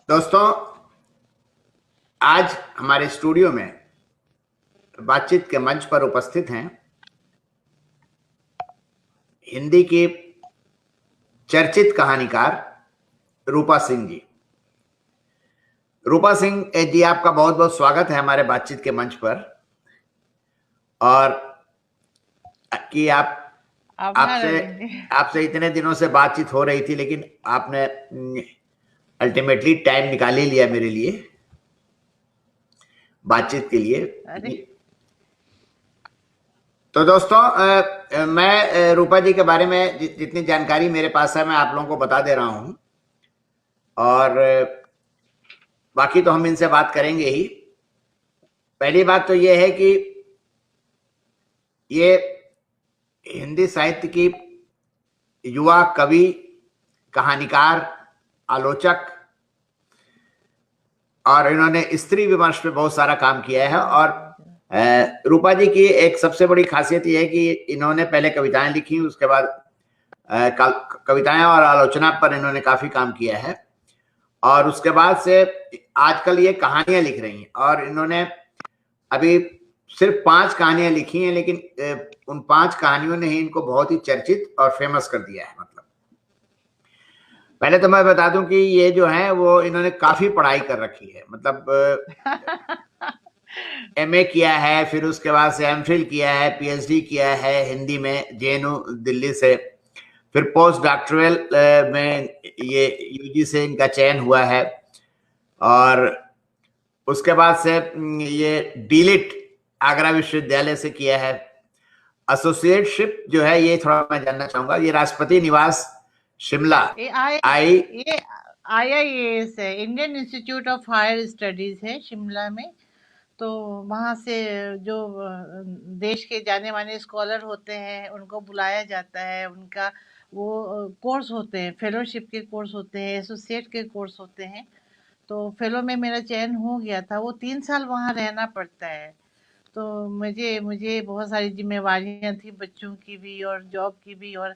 दोस्तों, आज हमारे स्टूडियो में बातचीत के मंच पर उपस्थित हैं हिंदी की चर्चित कहानीकार रूपा सिंह जी। रूपा सिंह जी, आपका बहुत बहुत स्वागत है हमारे बातचीत के मंच पर। और कि आभार आपसे अरविंद जी। आपसे इतने दिनों से बातचीत हो रही थी, लेकिन आपने अल्टीमेटली टाइम निकाल ही लिया मेरे लिए बातचीत के लिए। अरे तो दोस्तों, मैं रूपा जी के बारे में जितनी जानकारी मेरे पास है मैं आप लोगों को बता दे रहा हूं। और बाकी तो हम इनसे बात करेंगे ही। पहली बात तो ये है कि ये हिंदी साहित्य की युवा कवि, कहानीकार, आलोचक, और इन्होंने स्त्री विमर्श पे बहुत सारा काम किया है। और रूपा जी की एक सबसे बड़ी खासियत यह है कि इन्होंने पहले कविताएं लिखी, उसके बाद कविताएं और आलोचना पर इन्होंने काफी काम किया है। और उसके बाद से आजकल ये कहानियां लिख रही हैं। और इन्होंने अभी सिर्फ 5 कहानियां लिखी हैं, लेकिन उन 5 कहानियों ने ही इनको बहुत ही चर्चित और फेमस कर दिया है। मतलब पहले तो मैं बता दूं कि ये जो है वो इन्होंने काफी पढ़ाई कर रखी है। मतलब एमए किया है, फिर उसके बाद से एमफिल किया है, पीएचडी किया है हिंदी में जेएनयू दिल्ली से, फिर पोस्ट डॉक्टरल में ये यूजी से इनका चयन हुआ है। और उसके बाद से ये डीलिट आगरा विश्वविद्यालय से किया है। एसोसिएटशिप जो है ये थोड़ा मैं जानना चाहूंगा, ये राष्ट्रपति निवास शिमला ये IIAS है, Indian institute of higher studies है शिमला में। तो वहाँ से जो देश के जाने माने स्कॉलर होते हैं उनको बुलाया जाता है। उनका वो कोर्स होते हैं, फेलोशिप के कोर्स होते हैं, एसोसिएट के कोर्स होते हैं। तो फेलो में मेरा चयन हो गया था। वो 3 साल वहाँ रहना पड़ता है। तो मुझे मुझे बहुत सारी जिम्मेवारियां थी, बच्चों की भी और जॉब की भी। और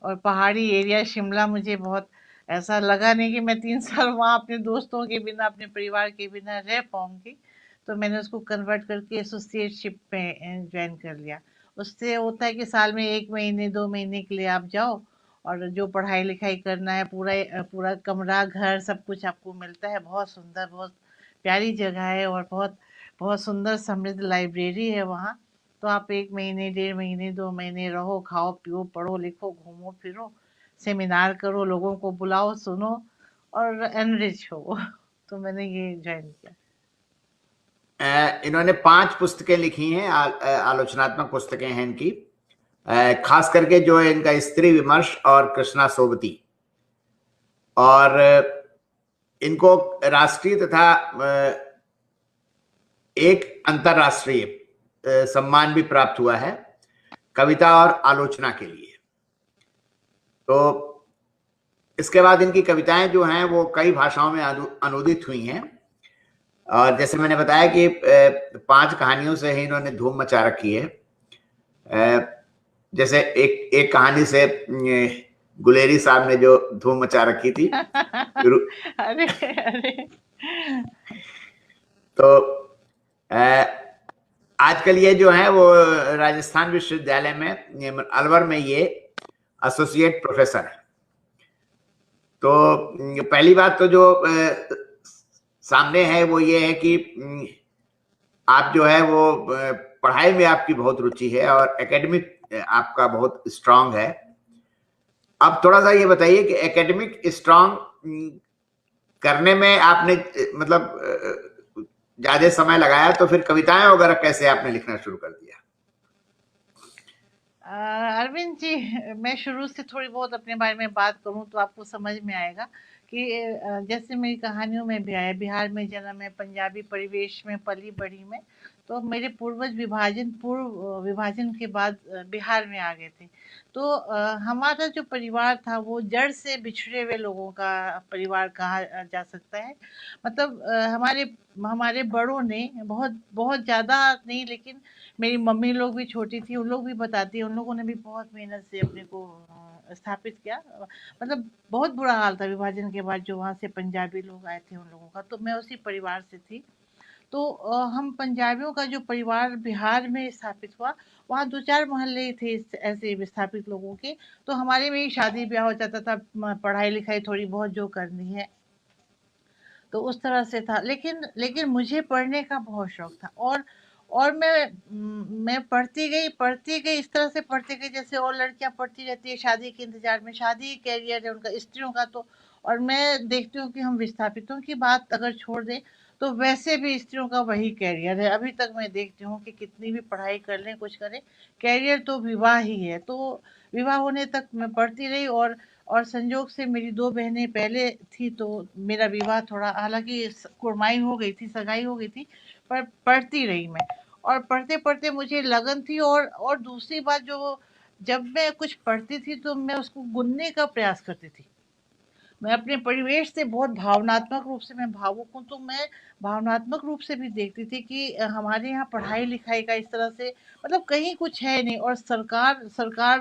पहाड़ी एरिया शिमला मुझे बहुत ऐसा लगा नहीं कि मैं 3 साल वहाँ अपने दोस्तों के बिना, अपने परिवार के बिना रह पाऊंगी। तो मैंने उसको कन्वर्ट करके एसोसिएटशिप में ज्वाइन कर लिया। उससे होता है कि साल में 1 महीने 2 महीने के लिए आप जाओ, और जो पढ़ाई लिखाई करना है पूरा पूरा कमरा घर सब कुछ आपको मिलता है। बहुत सुंदर, बहुत प्यारी जगह है, और बहुत बहुत सुंदर समृद्ध लाइब्रेरी है वहाँ। तो आप 1 महीने 1.5 महीने 2 महीने रहो, खाओ पियो पढ़ो लिखो घूमो फिरो, सेमिनार करो, लोगों को बुलाओ सुनो और एनरिच हो। तो मैंने ये ज्वाइन किया। इन्होंने 5 पुस्तकें लिखी हैं, आलोचनात्मक पुस्तकें हैं इनकी। खास करके जो है इनका स्त्री विमर्श और कृष्णा सोबती। और इनको राष्ट्रीय तथा एक अंतरराष्ट्रीय सम्मान भी प्राप्त हुआ है कविता और आलोचना के लिए। तो इसके बाद इनकी कविताएं जो हैं वो कई भाषाओं में अनुदित हुई हैं। और जैसे मैंने बताया कि 5 कहानियों से ही इन्होंने धूम मचा रखी है। जैसे एक कहानी से गुलेरी साहब ने जो धूम मचा रखी थी। अरे अरे तो आजकल ये जो है वो राजस्थान विश्वविद्यालय में अलवर में ये एसोसिएट प्रोफेसर है। तो पहली बात तो जो सामने है वो ये है कि आप जो है वो पढ़ाई में आपकी बहुत रुचि है और एकेडमिक आपका बहुत स्ट्रांग है। अब थोड़ा सा ये बताइए कि एकेडमिक स्ट्रांग करने में आपने मतलब ज्यादा समय लगाया, तो फिर कविताएं वगैरह कैसे आपने लिखना शुरू कर दिया? अरविंद जी, मैं शुरू से थोड़ी बहुत अपने बारे में बात करूं तो आपको समझ में आएगा कि जैसे मेरी कहानियों में भी आया, बिहार में जन्म है, पंजाबी परिवेश में पली बड़ी में। तो मेरे पूर्वज पूर्व विभाजन के बाद बिहार में आ गए थे। तो हमारा जो परिवार था वो जड़ से बिछड़े हुए लोगों का परिवार कहा जा सकता है। मतलब हमारे हमारे बड़ों ने बहुत बहुत ज्यादा नहीं, लेकिन मेरी मम्मी लोग भी छोटी थी, उन लोग भी बताती हैं, उन लोगों ने भी बहुत मेहनत से अपने को स्थापित किया। मतलब बहुत बुरा हाल था विभाजन के बाद, जो वहाँ से पंजाबी लोग आए थे उन लोगों का। तो मैं उसी परिवार से थी। तो हम पंजाबियों का जो परिवार बिहार में स्थापित हुआ, वहाँ 2-4 मोहल्ले ही थे ऐसे विस्थापित लोगों के। तो हमारे में ही शादी ब्याह हो जाता था, पढ़ाई लिखाई थोड़ी बहुत जो करनी है, तो उस तरह से था। लेकिन लेकिन मुझे पढ़ने का बहुत शौक था, और मैं पढ़ती गई, इस तरह से पढ़ती गई जैसे और लड़कियां पढ़ती रहती है शादी के इंतजार में। शादी कैरियर है उनका, स्त्रियों का तो। और मैं देखती हूँ कि हम विस्थापितों की बात अगर छोड़ दें, तो वैसे भी स्त्रियों का वही कैरियर है। अभी तक मैं देखती हूँ कि कितनी भी पढ़ाई कर लें, कुछ करें, कैरियर तो विवाह ही है। तो विवाह होने तक मैं पढ़ती रही, और संजोग से मेरी 2 बहनें पहले थी, तो मेरा विवाह थोड़ा, हालाँकि कुड़माई हो गई थी, सगाई हो गई थी, पर पढ़ती रही मैं। और पढ़ते-पढ़ते मुझे लगन थी, और दूसरी बात, जो जब मैं कुछ पढ़ती थी तो मैं उसको गुनने का प्रयास करती थी। मैं अपने परिवेश से बहुत भावनात्मक रूप से मैं भावुक हूँ, तो मैं भावनात्मक रूप से भी देखती थी कि हमारे यहाँ पढ़ाई लिखाई का इस तरह से, मतलब कहीं कुछ है नहीं। और सरकार सरकार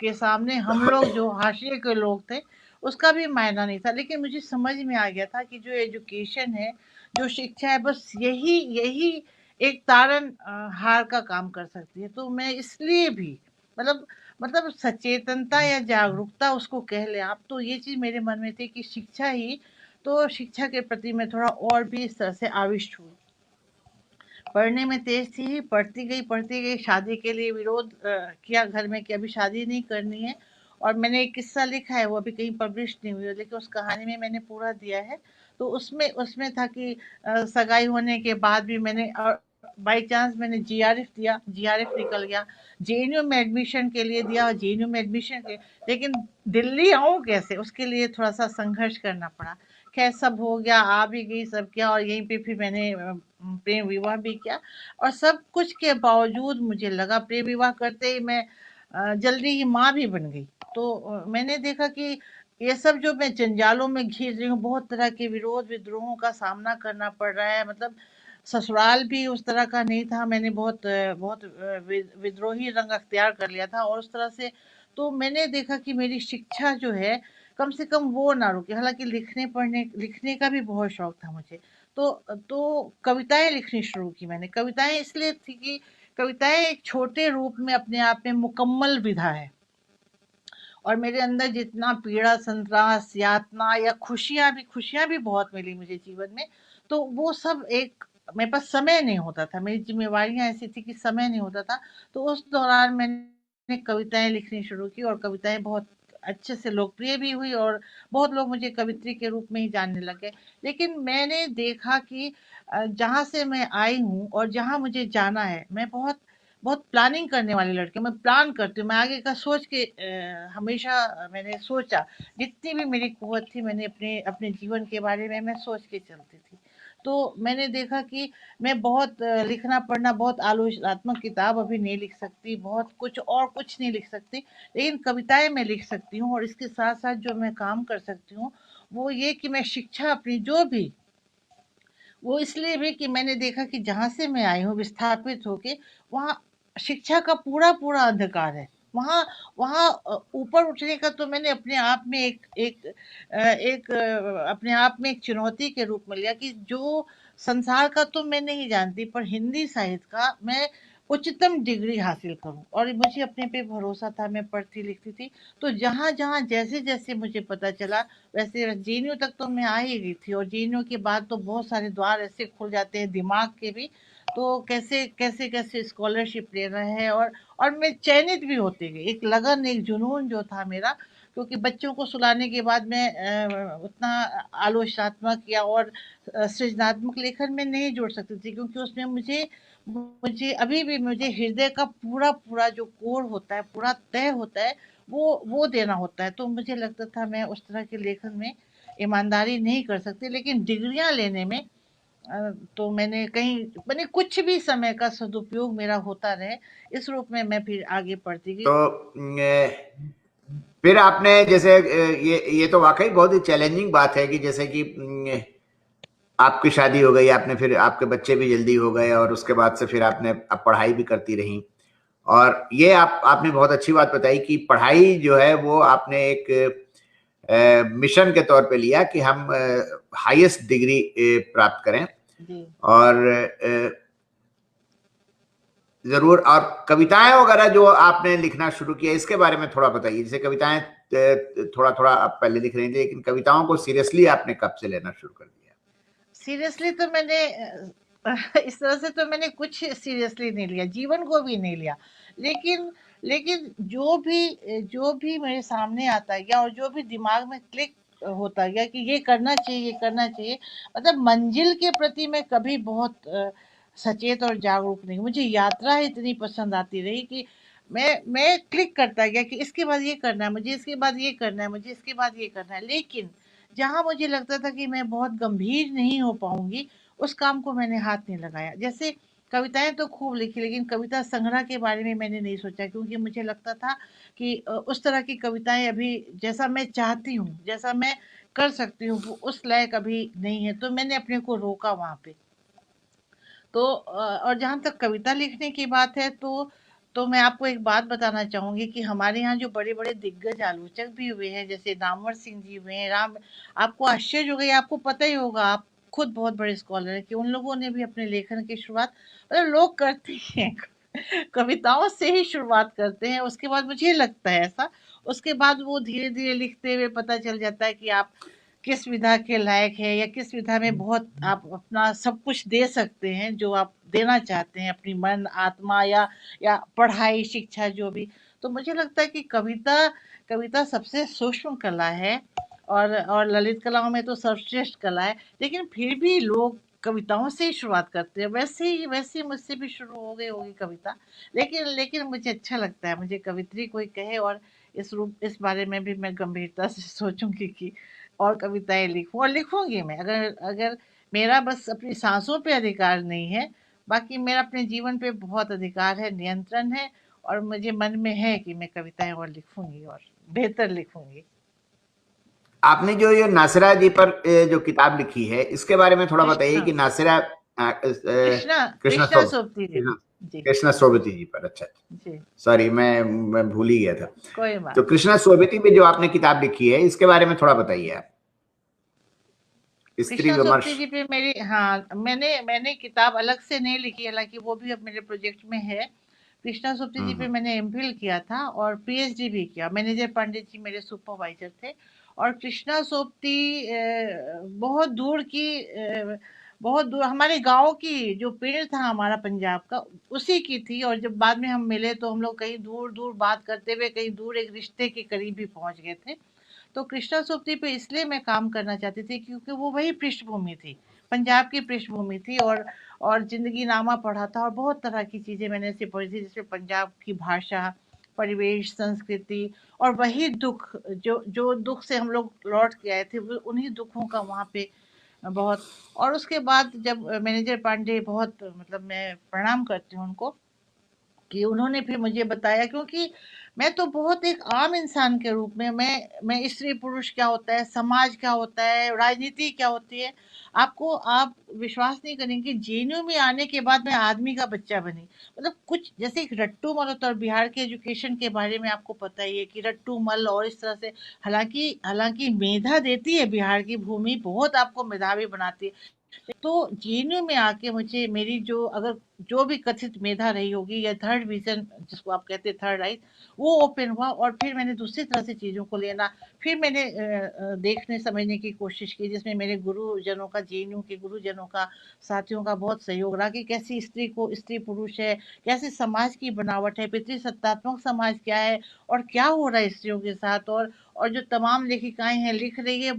के सामने हम लोग जो हाशिए के लोग थे, उसका भी मायना नहीं था। लेकिन मुझे समझ में आ गया था कि जो एजुकेशन है, जो शिक्षा है, बस यही यही एक तारन हार का काम कर सकती है। तो मैं इसलिए भी, मतलब मतलब सचेतनता या जागरूकता उसको कह लें आप, तो ये चीज़ मेरे मन में थी कि शिक्षा ही, तो शिक्षा के प्रति मैं थोड़ा और भी इस तरह से आविष्ट हुई। पढ़ने में तेज थी, पढ़ती गई, शादी के लिए विरोध किया घर में कि अभी शादी नहीं करनी है। और मैंने एक किस्सा लिखा है, वो अभी कहीं पब्लिश नहीं हुई है, लेकिन उस कहानी में मैंने पूरा दिया है। तो उसमें उसमें था कि सगाई होने के बाद भी मैंने, और बाई चांस मैंने जीआरएफ दिया, जीआरएफ निकल गया। जेएनयू में एडमिशन के लिए दिया, और जेएनयू में एडमिशन के, लेकिन दिल्ली आऊँ कैसे, उसके लिए थोड़ा सा संघर्ष करना पड़ा। खैर सब हो गया, आ भी गई, सब किया, और यहीं पे फिर मैंने प्रेम विवाह भी किया। और सब कुछ के बावजूद मुझे लगा, प्रेम विवाह करते ही मैं जल्दी ही माँ भी बन गई। तो मैंने देखा कि ये सब जो मैं जंजालों में घिर रही हूँ, बहुत तरह के विरोध विद्रोहों का सामना करना पड़ रहा है। मतलब ससुराल भी उस तरह का नहीं था, मैंने बहुत विद्रोही रंग अख्तियार कर लिया था, और उस तरह से। तो मैंने देखा कि मेरी शिक्षा जो है, कम से कम वो ना रुके। हालांकि लिखने का भी बहुत शौक था मुझे। तो कविताएं लिखनी शुरू की मैंने। कविताएं इसलिए थी कि कविताएं एक छोटे रूप में अपने आप में मुकम्मल विधा है। और मेरे अंदर जितना पीड़ा, संतरास, यातना या खुशियां भी बहुत मिली मुझे जीवन में। तो वो सब एक, मेरे पास समय नहीं होता था, मेरी जिम्मेवारियां ऐसी थी कि समय नहीं होता था। तो उस दौरान मैंने कविताएं लिखनी शुरू की, और कविताएं बहुत अच्छे से लोकप्रिय भी हुई, और बहुत लोग मुझे कवित्री के रूप में ही जानने लगे। लेकिन मैंने देखा कि जहाँ से मैं आई हूँ और जहाँ मुझे जाना है, मैं बहुत बहुत प्लानिंग करने वाली लड़की हूँ। मैं प्लान करती हूँ, मैं आगे का सोच के हमेशा मैंने सोचा। जितनी भी मेरी कुव्वत थी, मैंने अपने अपने जीवन के बारे में मैं सोच के चलती थी। तो मैंने देखा कि मैं बहुत लिखना पढ़ना, बहुत आलोचनात्मक किताब अभी नहीं लिख सकती, बहुत कुछ और कुछ नहीं लिख सकती, लेकिन कविताएं मैं लिख सकती हूँ। और इसके साथ साथ जो मैं काम कर सकती हूँ, वो ये कि मैं शिक्षा अपनी जो भी, वो इसलिए भी कि मैंने देखा कि जहाँ से मैं आई हूँ विस्थापित होके, वहाँ शिक्षा का पूरा अंधकार है। वहाँ वहाँ ऊपर उठने का तो मैंने अपने आप में एक एक एक अपने आप में एक चुनौती के रूप में लिया कि जो संसार का तो मैं नहीं जानती, पर हिंदी साहित्य का मैं उच्चतम डिग्री हासिल करूं। और मुझे अपने पे भरोसा था, मैं पढ़ती लिखती थी। तो जहाँ जहाँ जैसे जैसे मुझे पता चला, वैसे जेएनयू तक तो मैं आ ही गई थी, और जेएनयू के बाद तो बहुत सारे द्वार ऐसे खुल जाते हैं दिमाग के भी। तो कैसे कैसे कैसे स्कॉलरशिप लेना है, और मैं चयनित भी होती गई। एक लगन, एक जुनून जो था मेरा, क्योंकि बच्चों को सुलाने के बाद मैं उतना आलोचनात्मक या और सृजनात्मक लेखन में नहीं जोड़ सकती थी, क्योंकि उसमें मुझे मुझे अभी भी मुझे हृदय का पूरा पूरा जो कोर होता है, पूरा तय होता है, वो देना होता है। तो मुझे लगता था मैं उस तरह के लेखन में ईमानदारी नहीं कर सकती। लेकिन डिग्रियां लेने में तो मैंने कुछ भी समय का सदुपयोग मेरा होता रहे, इस रूप में मैं फिर आगे बढ़ती गई। तो फिर आपने जैसे ये तो वाकई बहुत ही चैलेंजिंग बात है कि जैसे कि आपकी शादी हो गई, आपने फिर आपके बच्चे भी जल्दी हो गए और उसके बाद से फिर आपने अब पढ़ाई भी करती रही। और ये आपने बहुत अच्छी बात बताई कि पढ़ाई जो है वो आपने एक मिशन के तौर पे लिया कि हम हाईएस्ट डिग्री प्राप्त करें। जी। और जरूर। और कविताएं वगैरह जो आपने लिखना शुरू किया, इसके बारे में थोड़ा बताइए। जैसे कविताएं थोड़ा थोड़ा आप पहले लिख रही थी, लेकिन कविताओं को सीरियसली आपने कब से लेना शुरू कर दिया? सीरियसली तो मैंने इस तरह से तो मैंने कुछ सीरियसली नहीं लिया, जीवन को भी नहीं लिया। लेकिन लेकिन जो भी मेरे सामने आता गया और जो भी दिमाग में क्लिक होता गया कि ये करना चाहिए, ये करना चाहिए, मतलब मंजिल के प्रति मैं कभी बहुत सचेत और जागरूक नहीं। मुझे यात्रा इतनी पसंद आती रही कि मैं क्लिक करता गया कि इसके बाद ये करना है मुझे, इसके बाद ये करना है मुझे, इसके बाद ये करना है। लेकिन जहाँ मुझे लगता था कि मैं बहुत गंभीर नहीं हो पाऊंगी, उस काम को मैंने हाथ नहीं लगाया। जैसे कविताएं तो खूब लिखी, लेकिन कविता संग्रह के बारे में मैंने नहीं सोचा, क्योंकि मुझे लगता था कि उस तरह की कविताएं अभी जैसा मैं चाहती हूँ, जैसा मैं कर सकती हूँ, वो उस लायक अभी नहीं है। तो मैंने अपने को रोका वहाँ पे। तो और जहाँ तक कविता लिखने की बात है, तो मैं आपको एक बात बताना चाहूंगी कि हमारे यहाँ जो बड़े बड़े दिग्गज आलोचक भी हुए हैं, जैसे नामवर सिंह जी हुए हैं, राम, आपको आश्चर्य हो गई, आपको पता ही होगा, आप खुद बहुत बड़े स्कॉलर हैं, कि उन लोगों ने भी अपने लेखन की शुरुआत, मतलब लोग करते हैं कविताओं से ही शुरुआत करते हैं, उसके बाद मुझे लगता है ऐसा, उसके बाद वो धीरे धीरे लिखते हुए पता चल जाता है कि आप किस विधा के लायक है, या किस विधा में बहुत आप अपना सब कुछ दे सकते हैं जो आप देना चाहते हैं, अपनी मन आत्मा या पढ़ाई शिक्षा जो भी। तो मुझे लगता है कि कविता कविता सबसे सूक्ष्म कला है, और ललित कलाओं में तो सर्वश्रेष्ठ कला है। लेकिन फिर भी लोग कविताओं से ही शुरुआत करते हैं, वैसे ही मुझसे भी शुरू हो गई होगी कविता। लेकिन लेकिन मुझे अच्छा लगता है, मुझे कवित्री कोई कहे, और इस बारे में भी मैं गंभीरता से सोचूंगी कि और कविताएं लिखूं, और लिखूंगी मैं, अगर अगर मेरा बस अपनी सांसों पे अधिकार नहीं है, बाकी मेरा अपने जीवन पे बहुत अधिकार है, नियंत्रण है, और मुझे मन में है कि मैं कविताएं और लिखूंगी, और बेहतर लिखूंगी। आपने जो ये नासिरा जी पर जो किताब लिखी है, इसके बारे में थोड़ा बताइए कृष्णा कि नासिरा कृष्णा कृष्णा कृष्णा सोब सोबती जी। कृष्णा जी। कृष्णा सोबती जी पर। अच्छा, जी। सॉरी, मैं भूल ही गया था। कोई तो बात नहीं। कृष्णा सोबती पे जो आपने किताब लिखी है, इसके बारे में थोड़ा बताइए आप। स्त्री कृष्णा सोबती विमर्श। जी पे मेरी, हाँ, मैंने किताब अलग से नहीं लिखी, हालांकि वो भी अब मेरे प्रोजेक्ट में है। कृष्णा सोबती जी पे हम्म। मैंने एमफिल किया था और पीएचडी भी किया। मैनेजर पंडित जी मेरे सुपरवाइजर थे। और कृष्णा सोबती बहुत दूर की, बहुत दूर हमारे गांव की, जो पेड़ था हमारा पंजाब का, उसी की थी। और जब बाद में हम मिले तो हम लोग कहीं दूर दूर बात करते हुए कहीं दूर एक रिश्ते के करीब भी पहुंच गए थे। तो कृष्णा सोबती पे इसलिए मैं काम करना चाहती थी क्योंकि वो वही पृष्ठभूमि थी, पंजाब की पृष्ठभूमि थी। और जिंदगी नामा पढ़ा था, और बहुत तरह की चीजें मैंने ऐसे पढ़ी थी, जिसमें पंजाब की भाषा, परिवेश, संस्कृति, और वही दुख, जो जो दुख से हम लोग लौट के आए थे, वो उन्हीं दुखों का वहाँ पे बहुत। और उसके बाद जब मैनेजर पांडे, बहुत मतलब मैं प्रणाम करती हूँ उनको, कि उन्होंने फिर मुझे बताया, क्योंकि मैं तो बहुत एक आम इंसान के रूप में, मैं स्त्री पुरुष क्या होता है, समाज क्या होता है, राजनीति क्या होती है, आप विश्वास नहीं करेंगे, जेएनयू में आने के बाद मैं आदमी का बच्चा बनी। मतलब कुछ जैसे एक रट्टू मल होता है, और बिहार के एजुकेशन के बारे में आपको पता ही है कि रट्टू मल और इस तरह से, हालांकि हालांकि मेधा देती है बिहार की भूमि, बहुत आपको मेधावी बनाती है। तो जेएनयू में आके मुझे मेरी जो, अगर जो भी कथित मेधा रही होगी, या थर्ड विजन जिसको आप कहते हैं, थर्ड आई, वो ओपन हुआ। और फिर मैंने दूसरी तरह से चीज़ों को लेना, फिर मैंने देखने समझने की कोशिश की, जिसमें मेरे गुरुजनों का, जेएनयू के गुरुजनों का, साथियों का बहुत सहयोग रहा, कि कैसी स्त्री को स्त्री पुरुष है, कैसे समाज की बनावट है, पितृसत्तात्मक समाज क्या है, और क्या हो रहा है स्त्रियों के साथ। और जो तमाम लेखिकाएं हैं लिख रही है,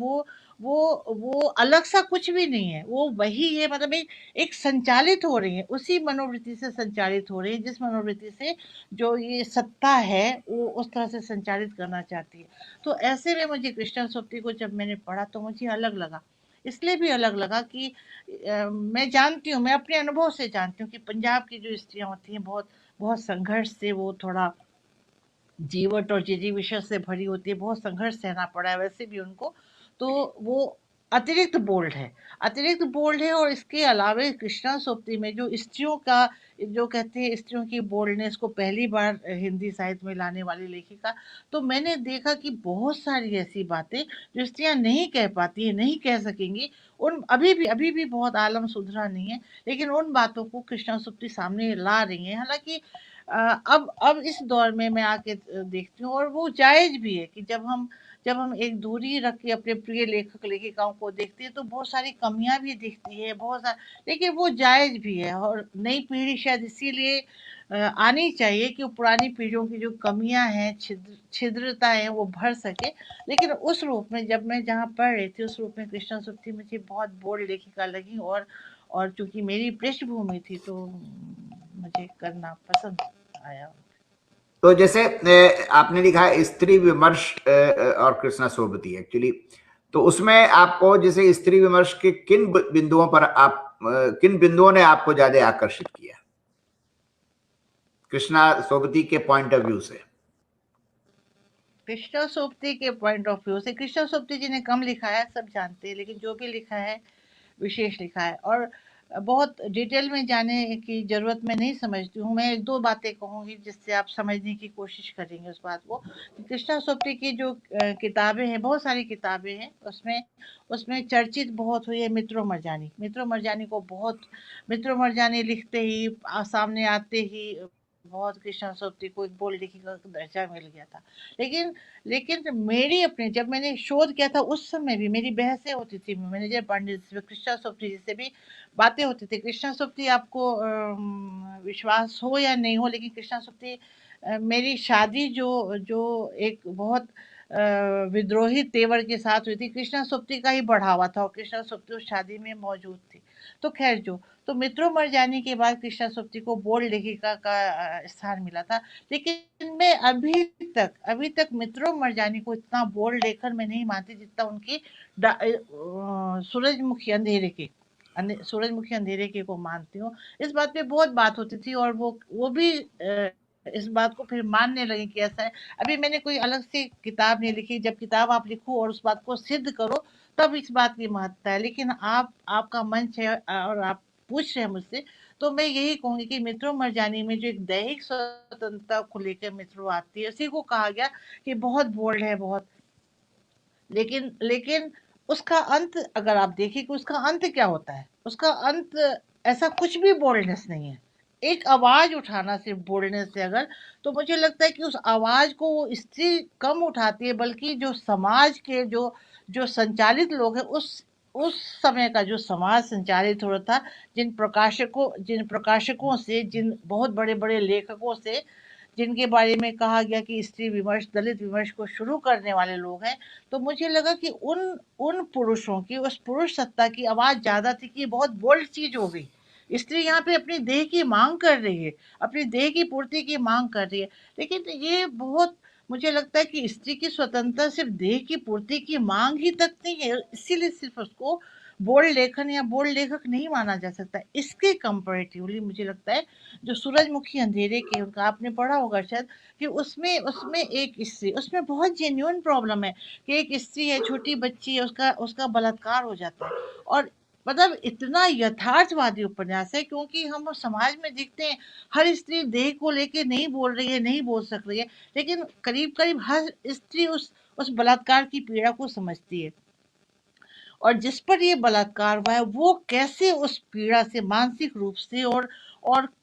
वो अलग सा कुछ भी नहीं है, वो वही है, मतलब एक संचालित हो रही है, उसी मनोवृत्ति से संचालित हो रही है, जिस मनोवृत्ति से जो ये सत्ता है वो उस तरह से संचालित करना चाहती है। तो ऐसे में मुझे कृष्णा सोबती को जब मैंने पढ़ा तो मुझे अलग लगा। इसलिए भी अलग लगा कि मैं जानती हूँ, मैं अपने अनुभव से जानती हूँ कि पंजाब की जो स्त्रियां होती हैं, बहुत बहुत संघर्ष से, वो थोड़ा जीवट और जिजीविषय से भरी होती है, बहुत संघर्ष सहना पड़ा है वैसे भी उनको। तो वो अतिरिक्त बोल्ड है। और इसके अलावा कृष्णा सोप्ती में जो स्त्रियों का, जो कहते हैं स्त्रियों की बोल्डनेस को पहली बार हिंदी साहित्य में लाने वाली लेखिका, तो मैंने देखा कि बहुत सारी ऐसी बातें जो स्त्रियां नहीं कह पाती है, नहीं कह सकेंगी, उन अभी भी बहुत आलम सुधरा नहीं है, लेकिन उन बातों को कृष्णा सोप्ती सामने ला रही है। हालांकि अब इस दौर में मैं आके देखती हूँ, और वो जायज भी है कि जब हम एक दूरी रख के अपने प्रिय लेखक लेखिकाओं को देखते हैं तो बहुत सारी कमियां भी दिखती है, बहुत सारी, लेकिन वो जायज भी है। और नई पीढ़ी शायद इसीलिए आनी चाहिए कि वो पुरानी पीढ़ियों की जो कमियां हैं, छिद्रता है, वो भर सके। लेकिन उस रूप में जब मैं जहाँ पढ़ रही थी, उस रूप में कृष्णा सुप्ती मुझे बहुत बोल्ड लेखिका लगी, और चूंकि मेरी पृष्ठभूमि थी तो मुझे करना पसंद आया। तो जैसे आपने लिखा है स्त्री विमर्श और कृष्णा सोबती एक्चुअली, तो उसमें आपको जैसे स्त्री विमर्श के किन बिंदुओं पर किन बिंदुओं ने आपको ज्यादा आकर्षित किया कृष्णा सोबती के पॉइंट ऑफ व्यू से? कृष्णा सोप्ती के पॉइंट ऑफ व्यू से, कृष्णा सोप्ती जी ने कम लिखा है, सब जानते हैं, लेकिन जो भी लिखा है विशेष लिखा है। और बहुत डिटेल में जाने की ज़रूरत मैं नहीं समझती हूँ। मैं 1-2 बातें कहूँगी जिससे आप समझने की कोशिश करेंगे उस बात को। कृष्णा सोप्ती की जो किताबें हैं, बहुत सारी किताबें हैं, उसमें उसमें चर्चित बहुत हुई है मित्रों मरजानी। मित्रों मरजानी लिखते ही सामने आते ही बहुत कृष्णा सोप्ती को एक बोल्ड लेखिका का दर्जा मिल गया था। लेकिन लेकिन मेरी अपने जब मैंने शोध किया था उस समय भी मेरी बहसें होती थी, मैनेजर पंडित से, कृष्णा सोप्ती जी से भी बातें होती थी। कृष्णा सोप्ती आपको विश्वास हो या नहीं हो, लेकिन कृष्णा सोप्ती मेरी शादी जो जो एक बहुत विद्रोही तेवर के साथ हुई थी, कृष्णा सोप्ती का ही बढ़ावा था, और कृष्णा सोप्ती उस शादी में मौजूद थी। तो खैर, जो तो मित्रों मर जाने के बाद कृष्णा सोप्ती को बोल्ड लेखिका का स्थान मिला था। लेकिन मैं अभी तक मित्रों मरजानी को इतना बोल्ड लेखन में नहीं मानती जितना उनकी सूरजमुखी अंधेरे के को मानती हूँ। इस बात पे बहुत बात होती थी, और वो भी इस बात को फिर मानने लगे कि ऐसा है। अभी मैंने कोई अलग से किताब नहीं लिखी, जब किताब आप लिखो और उस बात को सिद्ध करो तब इस बात की महत्ता है। लेकिन आपका मंच है और आप पूछ रहे हैं मुझसे, तो मैं यही कहूंगी कि मित्रों मरजानी में जो एक दैहिक स्वतंत्रता को लेकर मित्रों आती है, उसी को कहा गया कि बहुत बोल्ड है, बहुत। लेकिन उसका अंत अगर आप देखें कि उसका अंत क्या होता है, उसका अंत ऐसा कुछ भी बोल्डनेस नहीं है। एक आवाज उठाना सिर्फ बोल्डनेस है अगर, तो मुझे लगता है कि उस आवाज को वो स्त्री कम उठाती है, बल्कि जो समाज के जो जो संचालित लोग हैं, उस समय का जो समाज संचालित हो रहा था, जिन प्रकाशकों से, जिन बहुत बड़े बड़े लेखकों से, जिनके बारे में कहा गया कि स्त्री विमर्श, दलित विमर्श को शुरू करने वाले लोग हैं, तो मुझे लगा कि उन उन पुरुषों की, उस पुरुष सत्ता की आवाज ज्यादा थी कि बहुत बोल्ड चीज हो गई। स्त्री यहाँ पे अपनी देह की मांग कर रही है, अपनी देह की पूर्ति की मांग कर रही है। लेकिन ये बहुत, मुझे लगता है कि स्त्री की स्वतंत्रता सिर्फ देह की पूर्ति की मांग ही तक नहीं है, इसीलिए सिर्फ उसको बोल्ड लेखन या बोल्ड लेखक नहीं माना जा सकता। इसके कंपैरेटिवली मुझे लगता है जो सूरजमुखी अंधेरे के, उनका आपने पढ़ा होगा शायद, कि उसमें उसमें एक स्त्री, उसमें बहुत जेन्युइन प्रॉब्लम है कि एक स्त्री है, छोटी बच्ची है, उसका उसका बलात्कार हो जाता है। और मतलब इतना यथार्थवादी उपन्यास है, क्योंकि हम समाज में देखते हैं हर स्त्री देह को लेके नहीं बोल रही है, नहीं बोल सक रही है, लेकिन करीब करीब हर स्त्री उस बलात्कार की पीड़ा को समझती है। और जिस पर ये बलात्कार हुआ है वो कैसे उस पीड़ा से मानसिक रूप से और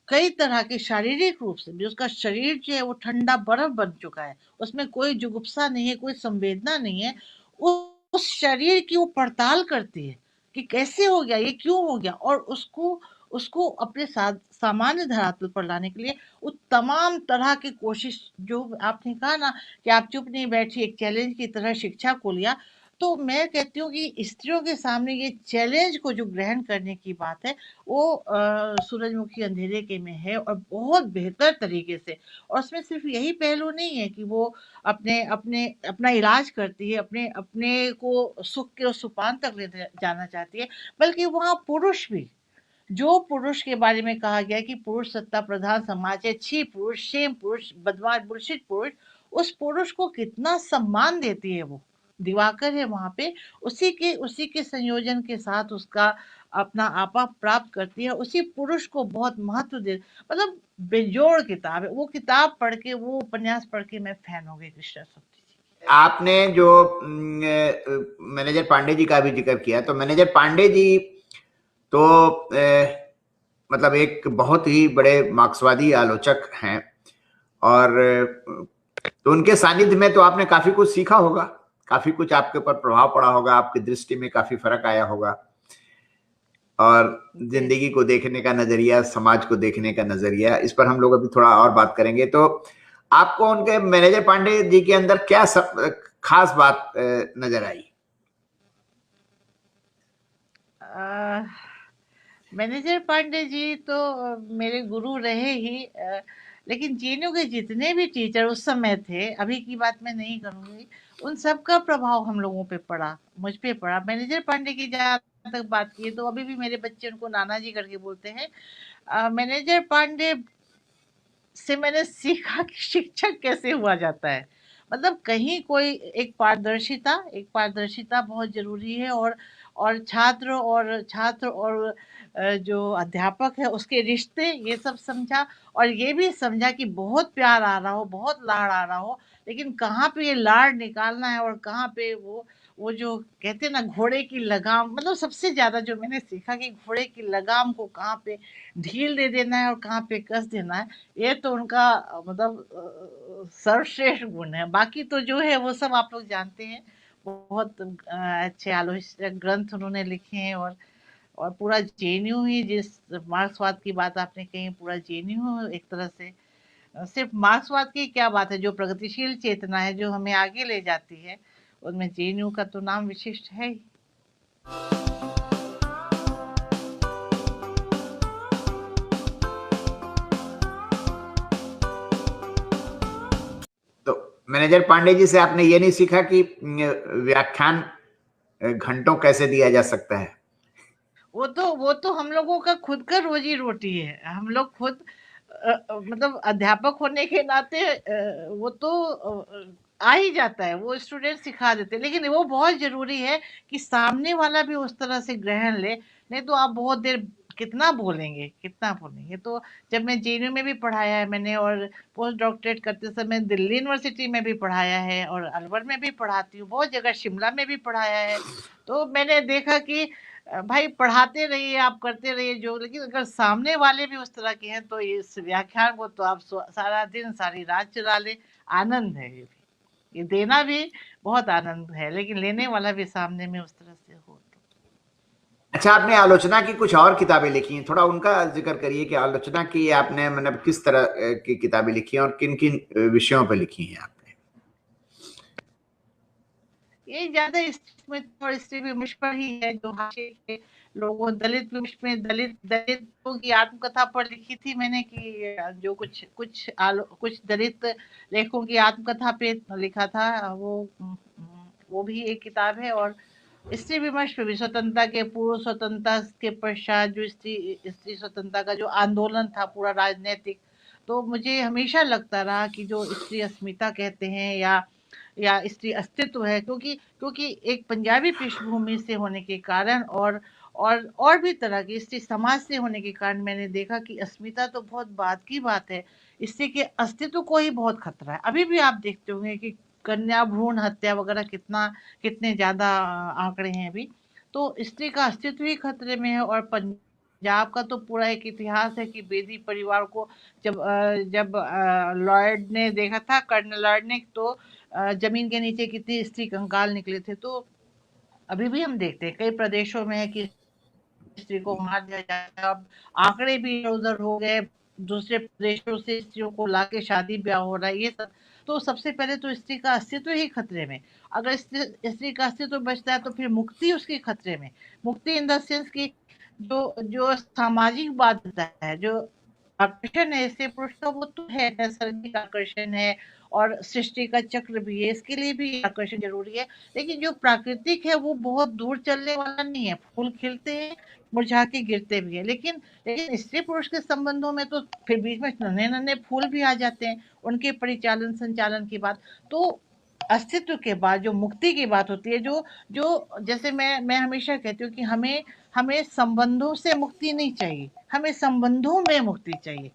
कई तरह के शारीरिक रूप से भी, उसका शरीर जो है वो ठंडा बर्फ बन चुका है, उसमें कोई जुगुप्सा नहीं है, कोई संवेदना नहीं है। उस शरीर की वो पड़ताल करती है कि कैसे हो गया, ये क्यों हो गया, और उसको उसको अपने साथ सामान्य धरातल पर लाने के लिए वो तमाम तरह की कोशिश, जो आपने कहा ना कि आप चुप नहीं बैठी, एक चैलेंज की तरह शिक्षा को लिया। तो मैं कहती हूँ कि स्त्रियों के सामने ये चैलेंज को जो ग्रहण करने की बात है, वो सूरजमुखी अंधेरे के में है, और बहुत बेहतर तरीके से। और उसमें सिर्फ यही पहलू नहीं है कि वो अपने अपने अपना इलाज करती है, अपने अपने को सुख के उस सुपान तक ले जाना चाहती है, बल्कि वहाँ पुरुष भी, जो पुरुष के बारे में कहा गया कि पुरुष सत्ता प्रधान समाज है, छी पुरुष, शेम पुरुष, बदमाश, बुलशित पुरुष, उस पुरुष को कितना सम्मान देती है वो, दिवाकर है वहाँ पे, उसी के संयोजन के साथ उसका अपना आपा प्राप्त करती है। उसी पुरुष को बहुत महत्व दे, मतलब बेजोड़ किताब है। वो किताब पढ़ के, वो उपन्यास पढ़ के मैं फैन हो गई कृष्णा शक्ति जी। आपने जो मैनेजर पांडे जी का भी जिक्र किया, तो मैनेजर पांडे जी तो मतलब एक बहुत ही बड़े मार्क्सवादी आलोचक हैं, और तो उनके सानिध्य में तो आपने काफी कुछ सीखा होगा, काफी कुछ आपके ऊपर प्रभाव पड़ा होगा, आपकी दृष्टि में काफी फर्क आया होगा, और जिंदगी को देखने का नजरिया, समाज को देखने का नजरिया, इस पर हम लोग अभी थोड़ा और बात करेंगे। तो आपको उनके मैनेजर पांडे जी के अंदर क्या खास बात नजर आई? मैनेजर पांडे जी तो मेरे गुरु रहे ही, लेकिन जेएनयू के जितने भी टीचर उस समय थे, अभी की बात मैं नहीं करूंगी, उन सब का प्रभाव हम लोगों पे पड़ा, मुझ पे पड़ा। मैनेजर पांडे की जहाँ तक बात की तो अभी भी मेरे बच्चे उनको नाना जी करके बोलते हैं। मैनेजर पांडे से मैंने सीखा कि शिक्षक कैसे हुआ जाता है। मतलब कहीं कोई एक पारदर्शिता बहुत जरूरी है, और छात्र और जो अध्यापक है उसके रिश्ते, ये सब समझा। और ये भी समझा कि बहुत प्यार आ रहा हो, बहुत लाड़ आ रहा हो, लेकिन कहाँ पे ये लाड़ निकालना है, और कहाँ पे वो जो कहते हैं ना घोड़े की लगाम, मतलब सबसे ज्यादा जो मैंने सीखा कि घोड़े की लगाम को कहाँ पे ढील दे देना है और कहाँ पे कस देना है। ये तो उनका मतलब सर्वश्रेष्ठ गुण है। बाकी तो जो है वो सब आप लोग जानते हैं। बहुत अच्छे आलोचक ग्रंथ उन्होंने लिखे हैं, और पूरा जेएनयू ही, जिस मार्क्सवाद की बात आपने कही, पूरा जेएनयू एक तरह से सिर्फ मार्क्सवाद की क्या बात है, जो प्रगतिशील चेतना है जो हमें आगे ले जाती है, उनमें जेएनयू का तो नाम विशिष्ट है ही। तो मैनेजर पांडे जी से आपने ये नहीं सीखा कि व्याख्यान घंटों कैसे दिया जा सकता है? वो तो हम लोगों का खुद का रोजी रोटी है। हम लोग खुद मतलब अध्यापक होने के नाते वो तो आ ही जाता है, वो स्टूडेंट सिखा देते हैं। लेकिन वो बहुत जरूरी है कि सामने वाला भी उस तरह से ग्रहण ले, नहीं तो आप बहुत देर कितना बोलेंगे। तो जब मैं जेएनयू में भी पढ़ाया है मैंने, और पोस्ट डॉक्टरेट करते समय दिल्ली यूनिवर्सिटी में भी पढ़ाया है, और अलवर में भी पढ़ाती हूँ, बहुत जगह शिमला में भी पढ़ाया है। तो मैंने देखा कि भाई पढ़ाते रहिए, आप करते रहिए जो, लेकिन अगर सामने वाले भी उस तरह के हैं तो इस व्याख्यान को तो आप सारा दिन सारी रात चला ले। आनंद है ये देना भी बहुत आनंद है, लेकिन लेने वाला भी सामने में उस तरह से हो तो। अच्छा, आपने आलोचना की कुछ और किताबें लिखी हैं, थोड़ा उनका जिक्र करिए कि आलोचना की आपने मतलब किस तरह की किताबें लिखी हैं और किन किन विषयों पर लिखी हैं आपने? ये ज्यादा इसमें और स्त्री विमर्श पर ही है, जो हाशिए के लोगों, दलित विमर्श में दलितों की आत्मकथा पर लिखी थी मैंने, कि जो कुछ दलित लेखकों की आत्मकथा पे लिखा था। वो भी एक किताब है। और स्त्री विमर्श पे भी, स्वतंत्रता के पूर्व, स्वतंत्रता के पश्चात, जो स्त्री स्वतंत्रता का जो आंदोलन था पूरा राजनीतिक, तो मुझे हमेशा लगता रहा कि जो स्त्री अस्मिता कहते हैं, या स्त्री अस्तित्व है, क्योंकि एक पंजाबी पृष्ठभूमि से होने के कारण, और भी तरह की स्त्री समाज से होने के कारण, मैंने देखा कि अस्मिता तो बहुत बाद की बात है, स्त्री के अस्तित्व को ही बहुत खतरा है। अभी भी आप देखते होंगे कि कन्या भ्रूण हत्या वगैरह कितने ज्यादा आंकड़े हैं अभी। तो स्त्री का अस्तित्व ही खतरे में है। और पंजाब का तो पूरा एक इतिहास है कि बेदी परिवार को जब लॉर्ड ने देखा था, कर्नल लॉर्ड ने, तो जमीन के नीचे कितने स्त्री कंकाल निकले थे। तो अभी भी हम देखते हैं कई प्रदेशों में है कि स्त्री को मार दिया जाता है। अब आंकड़े भी इधर उधर हो गए, दूसरे प्रदेशों से स्त्रियों को लाके शादी ब्याह हो रहा है, ये सब। तो सबसे पहले तो स्त्री का अस्तित्व ही खतरे में। अगर स्त्री का अस्तित्व बचता है तो फिर मुक्ति उसकी खतरे में। मुक्ति इन द सेंस की, जो जो सामाजिक बाध्यता है, जो आकर्षण है स्त्री पुरुष का, वो तो है, नैसर्गिक आकर्षण है, और सृष्टि का चक्र भी है, इसके लिए भी आकर्षण जरूरी है। लेकिन जो प्राकृतिक है वो बहुत दूर चलने वाला नहीं है। फूल खिलते हैं, मुरझा के गिरते भी है, लेकिन स्त्री पुरुष के संबंधों में तो फिर बीच में नन्हे नन्हे फूल भी आ जाते हैं, उनके परिचालन संचालन की बात। तो अस्तित्व के बाद जो मुक्ति की बात होती है, जो जो जैसे मैं हमेशा कहती हूँ कि हमें हमें संबंधों से मुक्ति नहीं चाहिए, हमें संबंधों में मुक्ति चाहिए।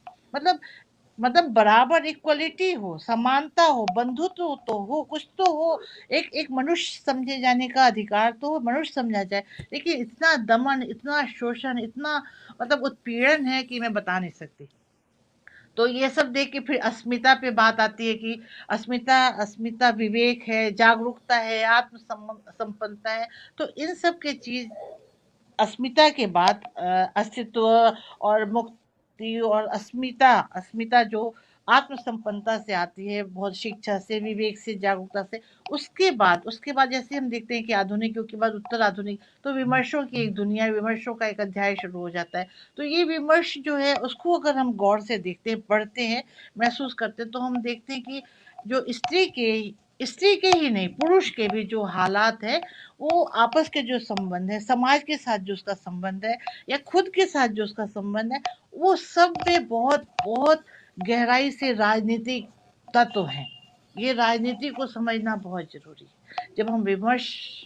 मतलब बराबर इक्वलिटी हो, समानता हो, बंधुत्व तो हो, कुछ तो हो, एक एक मनुष्य समझे जाने का अधिकार तो हो, मनुष्य समझा जाए। लेकिन इतना दमन, इतना शोषण, इतना उत्पीड़न है कि मैं बता नहीं सकती। तो ये सब देख के फिर अस्मिता पे बात आती है कि अस्मिता अस्मिता विवेक है, जागरूकता है, आत्म संपन्नता है। तो इन सब के चीज अस्मिता के बाद अस्तित्व और मुक्ति और अस्मिता अस्मिता जो आत्म संपन्नता से आती है, बहुत शिक्षा से, विवेक से, जागरूकता से। उसके बाद जैसे हम देखते हैं कि आधुनिक युग के बाद उत्तर आधुनिक, तो विमर्शों की एक दुनिया, विमर्शों का एक अध्याय शुरू हो जाता है। तो ये विमर्श जो है उसको अगर हम गौर से देखते हैं, पढ़ते हैं, महसूस करते हैं, तो हम देखते हैं कि जो स्त्री के ही नहीं, पुरुष के भी जो हालात है, वो आपस के जो संबंध है, समाज के साथ जो उसका संबंध है, या खुद के साथ जो उसका संबंध है, वो सब में बहुत बहुत गहराई से राजनीतिक तत्व है। ये राजनीति को समझना बहुत जरूरी है। जब हम विमर्श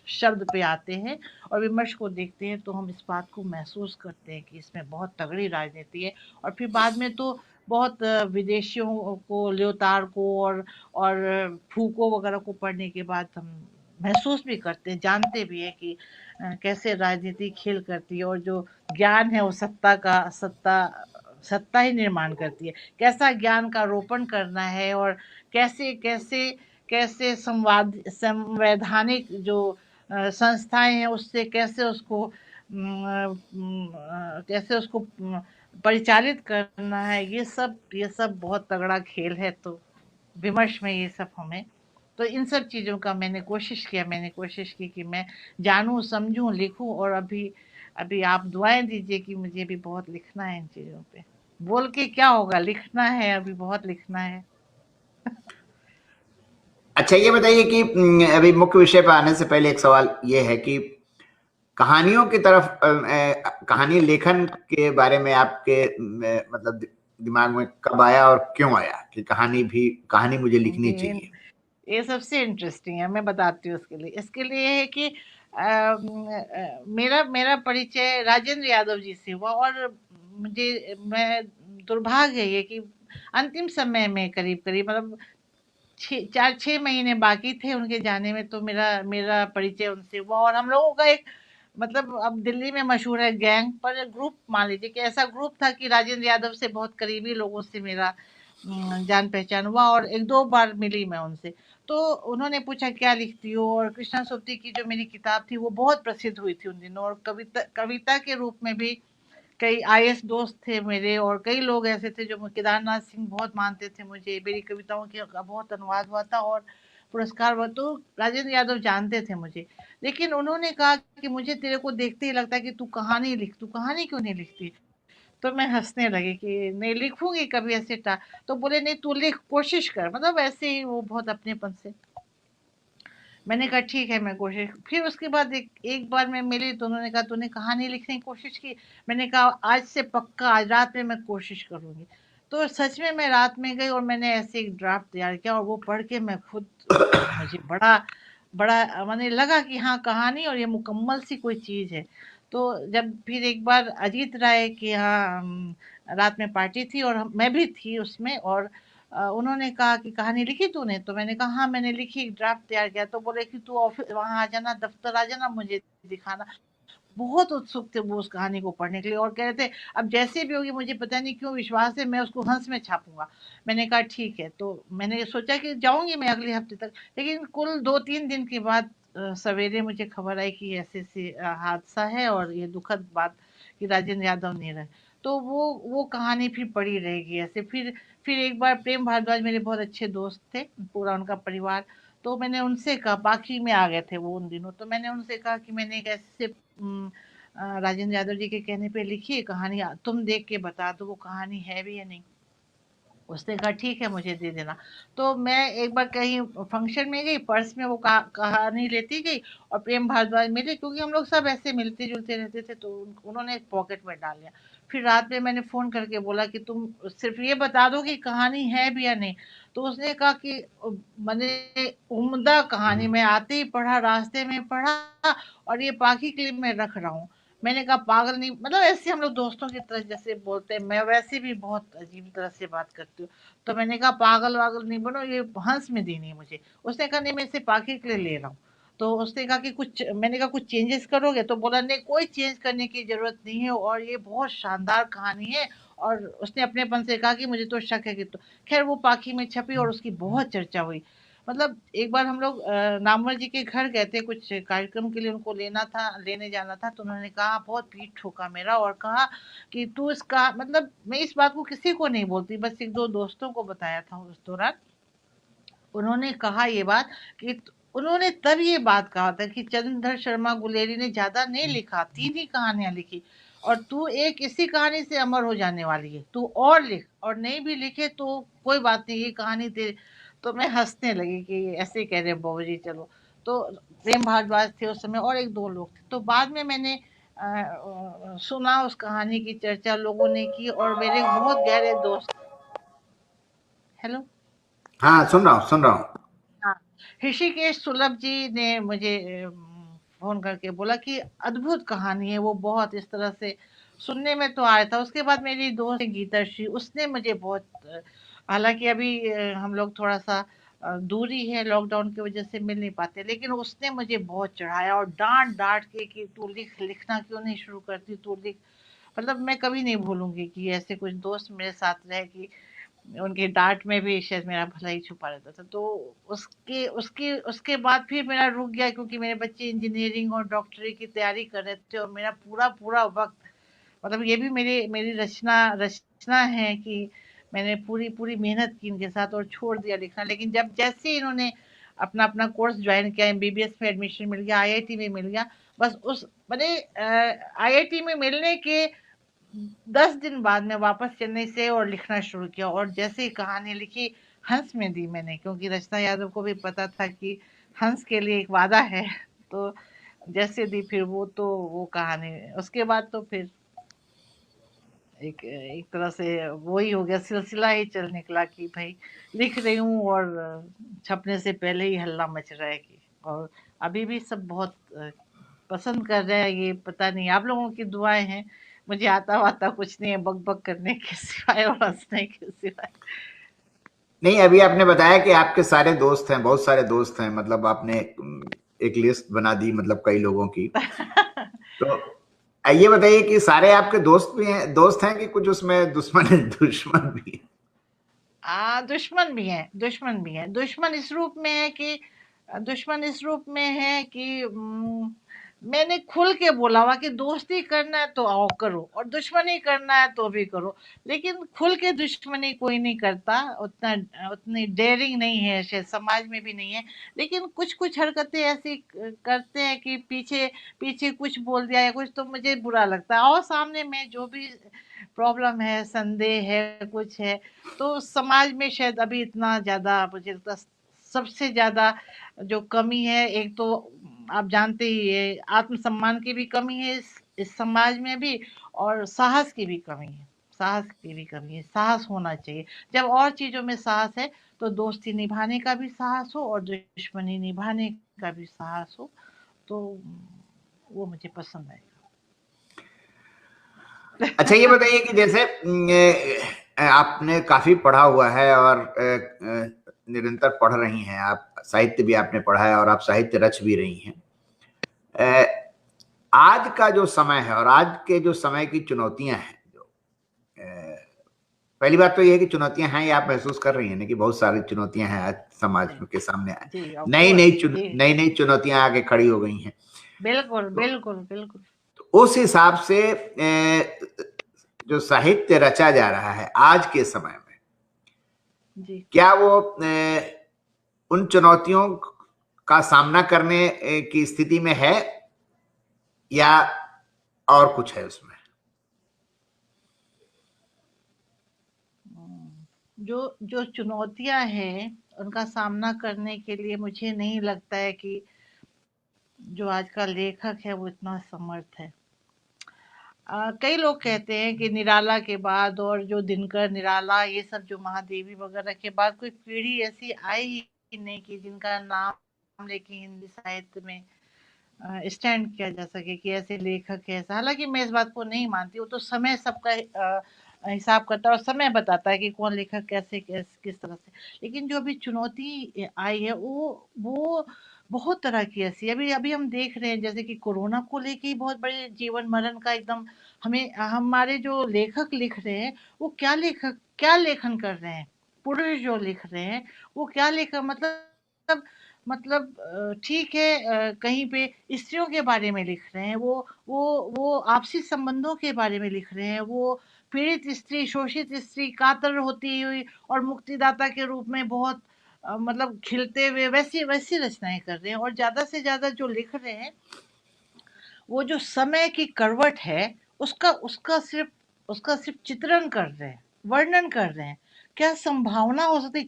शब्द पे आते हैं और विमर्श को देखते हैं, तो हम इस बात को महसूस करते हैं कि इसमें बहुत तगड़ी राजनीति है। और फिर बाद में तो बहुत विदेशियों को, ल्योतार को और फूको वगैरह को पढ़ने के बाद हम महसूस भी करते हैं, जानते भी हैं कि कैसे राजनीति खेल करती है, और जो ज्ञान है वो सत्ता ही निर्माण करती है। कैसा ज्ञान का रोपण करना है, और कैसे कैसे कैसे संवैधानिक जो संस्थाएं हैं, उससे कैसे उसको परिचालित करना है। ये सब बहुत तगड़ा खेल है। तो विमर्श में ये सब हमें, तो इन सब चीज़ों का मैंने कोशिश की कि मैं जानूं, समझूं, लिखूं। और अभी अभी आप दुआएं दीजिए कि मुझे भी बहुत लिखना है इन चीज़ों पे। बोल के क्या होगा, लिखना है, अभी बहुत लिखना है। अच्छा, ये बताइए कि अभी मुख्य विषय पर आने से पहले एक सवाल ये है कि कहानियों की तरफ कहानी लेखन के बारे में आपके मतलब दिमाग में कब आया और क्यों आया कि कहानी मुझे लिखनी चाहिए? ये सबसे इंटरेस्टिंग है, मैं बताती हूँ। इसके लिए ये है कि मेरा मेरा परिचय राजेंद्र यादव जी से हुआ। और मैं दुर्भाग्य है ये कि अंतिम समय में करीब करीब 4-6 महीने बाकी थे उनके जाने में, तो मेरा मेरा परिचय उनसे हुआ। और हम लोगों का एक अब दिल्ली में मशहूर है गैंग, पर ग्रुप मान लीजिए कि ऐसा ग्रुप था कि राजेंद्र यादव से बहुत करीबी लोगों से मेरा जान पहचान हुआ, और 1-2 बार मिली मैं उनसे। तो उन्होंने पूछा क्या लिखती हो, और कृष्णा सोबती की जो मेरी किताब थी वो बहुत प्रसिद्ध हुई थी उन दिनों, और कविता कविता के रूप में भी कई आईएएस दोस्त थे मेरे, और कई लोग ऐसे थे जो केदारनाथ सिंह बहुत मानते थे मुझे, मेरी कविताओं की का बहुत अनुवाद हुआ था और पुरस्कार हुआ। तो राजेंद्र यादव जानते थे मुझे। लेकिन उन्होंने कहा कि मुझे तेरे को देखते ही लगता है कि तू कहानी क्यों नहीं लिखती। तो मैं हंसने लगी कि नहीं लिखूंगी कभी ऐसे तो बोले नहीं, तू लिख, कोशिश कर। ऐसे ही वो बहुत अपनेपन से। मैंने कहा ठीक है, मैं कोशिश। फिर उसके बाद एक बार मैं मिली तो उन्होंने कहा तूने कहानी लिखने की कोशिश की। मैंने कहा आज से पक्का, आज रात में मैं कोशिश करूंगी। तो सच में मैं रात में गई और मैंने ऐसे एक ड्राफ्ट तैयार किया, और वो पढ़ के मैं खुद, मुझे बड़ा बड़ा मैंने लगा कि हाँ, कहानी और ये मुकम्मल सी कोई चीज़ है। तो जब फिर एक बार अजीत राय की यहाँ रात में पार्टी थी और मैं भी थी उसमें, और उन्होंने कहा कि कहानी लिखी तूने? तो मैंने कहा हाँ, मैंने लिखी, एक ड्राफ्ट तैयार किया। तो बोले कि तू ऑफिस वहाँ आ जाना, दफ्तर आ जाना, मुझे दिखाना। बहुत उत्सुक थे वो उस कहानी को पढ़ने के लिए, और कह रहे थे अब जैसे भी होगी, मुझे पता नहीं क्यों विश्वास है, मैं उसको हंस में छापूंगा। मैंने कहा ठीक है। तो मैंने सोचा कि जाऊंगी मैं अगले हफ्ते तक। लेकिन कुल 2-3 दिन के बाद सवेरे मुझे खबर आई कि ऐसे ऐसे हादसा है, और ये दुखद बात कि राजेंद्र यादव नहीं रहे। तो वो कहानी फिर पड़ी रहेगी ऐसे। फिर एक बार प्रेम भारद्वाज मेरे बहुत अच्छे दोस्त थे, पूरा उनका परिवार। तो मैंने उनसे कहा, बाकी में आ गए थे वो उन दिनों, तो मैंने उनसे कहा कि मैंने एक ऐसे राजेंद्र यादव जी के कहने पे लिखी है कहानी, तुम देख के बता दो वो कहानी है भी या नहीं। उसने कहा ठीक है, मुझे दे देना। तो मैं एक बार कहीं फंक्शन में गई, पर्स में वो कहानी लेती गई, और प्रेम भारद्वाज मिले, क्योंकि हम लोग सब ऐसे मिलते जुलते रहते थे, तो उन्होंने पॉकेट में डाल लिया। फिर रात में मैंने फ़ोन करके बोला कि तुम सिर्फ़ ये बता दो कि कहानी है भी या नहीं। तो उसने कहा कि मैंने उम्दा कहानी मैं आते ही पढ़ा, रास्ते में पढ़ा और ये पाखी के लिए मैं रख रहा हूँ। मैंने कहा पागल नहीं, मतलब ऐसे हम लोग दोस्तों की तरह जैसे बोलते हैं, मैं वैसे भी बहुत अजीब तरह से बात करती हूँ। तो मैंने कहा पागल वागल नहीं बनो, ये हंस में देनी है मुझे। उसने कहा नहीं मैं इसे पाखी के लिए ले रहा हूँ। तो उसने कहा कि कुछ, मैंने कहा कुछ चेंजेस करोगे? तो बोला नहीं कोई चेंज करने की जरूरत नहीं है और ये बहुत शानदार कहानी है। और उसने अपनेपन से कहा कि मुझे तो शक है कि तो खैर वो पाखी में छपी और उसकी बहुत चर्चा हुई। मतलब एक बार हम लोग नामवर जी के घर गए थे, कुछ कार्यक्रम के लिए उनको लेने जाना था। तो उन्होंने कहा, बहुत पीठ ठोका मेरा और कहा कि तू इसका मतलब, मैं इस बात को किसी को नहीं बोलती, बस एक दो दोस्तों को बताया था उस दौरान। उन्होंने कहा ये बात कि उन्होंने तब ये बात कहा था कि चंद्रधर शर्मा गुलेरी ने ज्यादा नहीं लिखा, 3 ही कहानियां लिखी और तू एक इसी कहानी से अमर हो जाने वाली है, तू और लिख, और नहीं भी लिखे तो कोई बात नहीं, ये कहानी तेरी। तो मैं हंसने लगी कि ऐसे कह रहे बाबू जी, चलो। तो प्रेम भारद्वाज थे उस समय और एक दो लोग थे। तो बाद में मैंने सुना उस कहानी की चर्चा लोगों ने की और मेरे बहुत गहरे दोस्त। हेलो। हाँ, सुन रहा हूँ। हाँ, ऋषिकेश सुलभ जी ने मुझे फ़ोन करके बोला कि अद्भुत कहानी है वो, बहुत इस तरह से सुनने में तो आया था। उसके बाद मेरी दोस्त है गीताश्री, उसने मुझे बहुत हालाँकि अभी हम लोग थोड़ा-सा दूरी है, लॉकडाउन की वज़ह से मिल नहीं पाते, लेकिन उसने मुझे बहुत चढ़ाया और डाँट-डाँट के कि तू लिखना क्यों नहीं शुरू करती, तू लिख। मतलब मैं कभी नहीं भूलूँगी कि ऐसे कुछ दोस्त मेरे साथ रहे कि उनकी डाँट में भी शायद मेरा भला ही छुपा रहता था। तो उसके उसके उसके बाद फिर मेरा रुक गया क्योंकि मेरे बच्चे इंजीनियरिंग और डॉक्टरी की तैयारी कर रहे थे और मेरा पूरा वक़्त, मतलब ये भी मेरी रचना रचना है कि मैंने पूरी मेहनत की इनके साथ और छोड़ दिया लिखना। लेकिन जब जैसे ही इन्होंने अपना कोर्स जॉइन किया, एमबीबीएस में एडमिशन मिल गया, आईआईटी में मिल गया, बस उस मैंने आईआईटी में मिलने के 10 दिन बाद में वापस चेन्नई से और लिखना शुरू किया और जैसे ही कहानी लिखी, हंस में दी मैंने, क्योंकि रचना यादव को भी पता था कि हंस के लिए एक वादा है। तो जैसे दी फिर वो कहानी, उसके बाद तो फिर एक एक तरह से वो ही हो गया, सिलसिला ही चल निकला कि भाई लिख रही हूँ और छपने से पहले ही हल्ला मच रहा है कि, और अभी भी सब बहुत पसंद कर रहे हैं। ये पता नहीं, आप लोगों की दुआएं हैं। मुझे आता वाता कुछ नहीं है बक बक करने के सिवाय और हंसने के सिवाय। नहीं, अभी आपने बताया कि आपके सारे दोस्त हैं, बहुत सारे दोस्त हैं, मतलब आपने एक लिस्ट बना दी, मतलब कई लोगों की। तो ये बताइए कि सारे आपके दोस्त हैं कि कुछ उसमें दुश्मन भी है? दुश्मन भी हैं, दुश्मन भी हैं। दुश्मन इस रूप में है कि मैंने खुल के बोला हुआ कि दोस्ती करना है तो आओ करो और दुश्मनी करना है तो भी करो। लेकिन खुल के दुश्मनी कोई नहीं करता, उतना उतनी डेयरिंग नहीं है, शायद समाज में भी नहीं है। लेकिन कुछ हरकतें ऐसी करते हैं कि पीछे पीछे कुछ बोल दिया या कुछ, तो मुझे बुरा लगता है। और सामने में जो भी प्रॉब्लम है, संदेह है, कुछ है, तो समाज में शायद अभी इतना ज़्यादा मुझे लगता है, सबसे ज़्यादा जो कमी है, एक तो आप जानते ही है, आत्मसम्मान की भी कमी है इस समाज में भी, और साहस की भी कमी है। साहस होना चाहिए। जब और चीज़ों में साहस है तो दोस्ती निभाने का भी साहस हो और दुश्मनी निभाने का भी साहस हो, तो वो मुझे पसंद है। अच्छा, ये बताइए कि जैसे आपने काफी पढ़ा हुआ है और निरंतर पढ़ रही हैं आप, साहित्य भी आपने पढ़ा है और आप साहित्य रच भी रही हैं। आज का जो समय है और आज के जो समय की चुनौतियां हैं, पहली बात तो ये है कि चुनौतियां हैं, ये आप महसूस कर रही हैं ना कि बहुत सारी चुनौतियां हैं आज समाज के सामने आए, जी, ऑफ कोर्स, जी। नई नई चुनौतियां आगे खड़ी हो गई हैं। बिल्कुल, तो, बिल्कुल, बिल्कुल। तो उस हिसाब से जो साहित्य रचा जा रहा है आज के समय में, जी। क्या वो उन चुनौतियों का सामना करने की स्थिति में है या और कुछ है उसमें? जो जो चुनौतियां हैं उनका सामना करने के लिए मुझे नहीं लगता है कि जो आज का लेखक है वो इतना समर्थ है। कई लोग कहते हैं कि निराला के बाद और जो दिनकर निराला ये सब जो महादेवी वगैरह के बाद कोई पीढ़ी ऐसी आई ही नहीं कि जिनका नाम लेके हिंदी साहित्य में स्टैंड किया जा सके कि ऐसे लेखक है ऐसा। हालांकि मैं इस बात को नहीं मानती, वो तो समय सबका हिसाब करता है और समय बताता है कि कौन लेखक कैसे किस तरह से। लेकिन जो अभी चुनौती आई है वो बहुत तरह की ऐसी अभी अभी हम देख रहे हैं, जैसे कि कोरोना को लेके ही बहुत बड़े जीवन मरण का एकदम हमें हमारे जो लेखक लिख रहे हैं वो क्या लेखन कर रहे हैं। पुरुष जो लिख रहे हैं वो क्या लेखक मतलब ठीक है, कहीं पे स्त्रियों के बारे में लिख रहे हैं, वो आपसी संबंधों के बारे में लिख रहे हैं, वो पीड़ित स्त्री, शोषित स्त्री, कातर होती हुई और मुक्तिदाता के रूप में बहुत मतलब खिलते हुए वैसी वैसी रचनाएं कर रहे हैं। और ज्यादा से ज्यादा जो लिख रहे हैं वो जो समय की करवट है उसका सिर्फ चित्रण कर रहे हैं, वर्णन कर रहे हैं। क्या संभावना हो सकती है,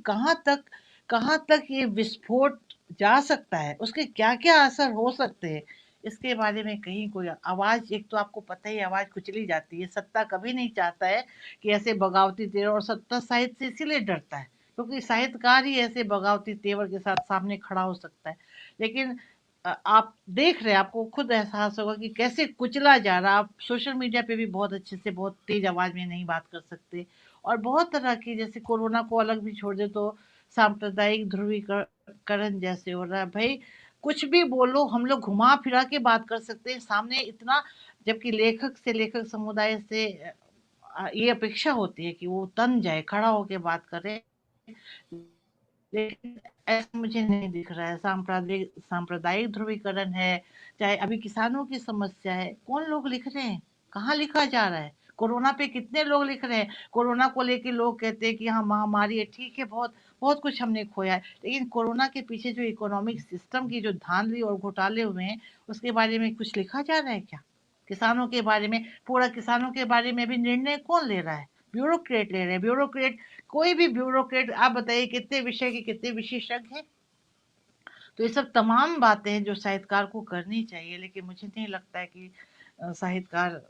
कहाँ तक ये विस्फोट जा सकता है, उसके क्या क्या असर हो सकते हैं, इसके बारे में कहीं कोई आवाज। एक तो आपको पता ही आवाज कुचली जाती है, सत्ता कभी नहीं चाहता है कि ऐसे बगावती तेवर, और सत्ता साहित्य से इसीलिए डरता है क्योंकि साहित्यकार ही ऐसे बगावती तेवर के साथ सामने खड़ा हो सकता है। लेकिन आप देख रहे हैं, आपको खुद एहसास होगा कि कैसे कुचला जा रहा है। आप सोशल मीडिया पे भी बहुत अच्छे से बहुत तेज आवाज में नहीं बात कर सकते, और बहुत तरह की, जैसे कोरोना को अलग भी छोड़ दे तो सांप्रदायिक ध्रुवीकरण जैसे हो रहा है। भाई कुछ भी बोलो, हम लोग घुमा फिरा के बात कर सकते हैं सामने इतना, जबकि लेखक समुदाय से ये अपेक्षा होती है कि वो तन जाए, खड़ा होके बात करे। लेकिन ऐसा मुझे नहीं दिख रहा है। सांप्रदायिक ध्रुवीकरण है, चाहे अभी किसानों की समस्या है, कौन लोग लिख रहे हैं, कहाँ लिखा जा रहा है। कोरोना पे कितने लोग लिख रहे हैं। कोरोना को लेके लोग कहते हैं कि हाँ महामारी है, ठीक है, बहुत बहुत कुछ हमने खोया है, लेकिन कोरोना के पीछे जो इकोनॉमिक सिस्टम की जो धांधली और घोटाले हुए हैं उसके बारे में कुछ लिखा जा रहा है क्या। किसानों के बारे में, पूरा किसानों के बारे में भी निर्णय कौन ले रहा है, ब्यूरोक्रेट ले रहे हैं। ब्यूरोक्रेट, कोई भी ब्यूरोक्रेट, आप बताइए कितने विषय के कितने विशेषज्ञ हैं। तो ये सब तमाम बातें हैं जो साहित्यकार को करनी चाहिए, लेकिन मुझे नहीं लगता है कि साहित्यकार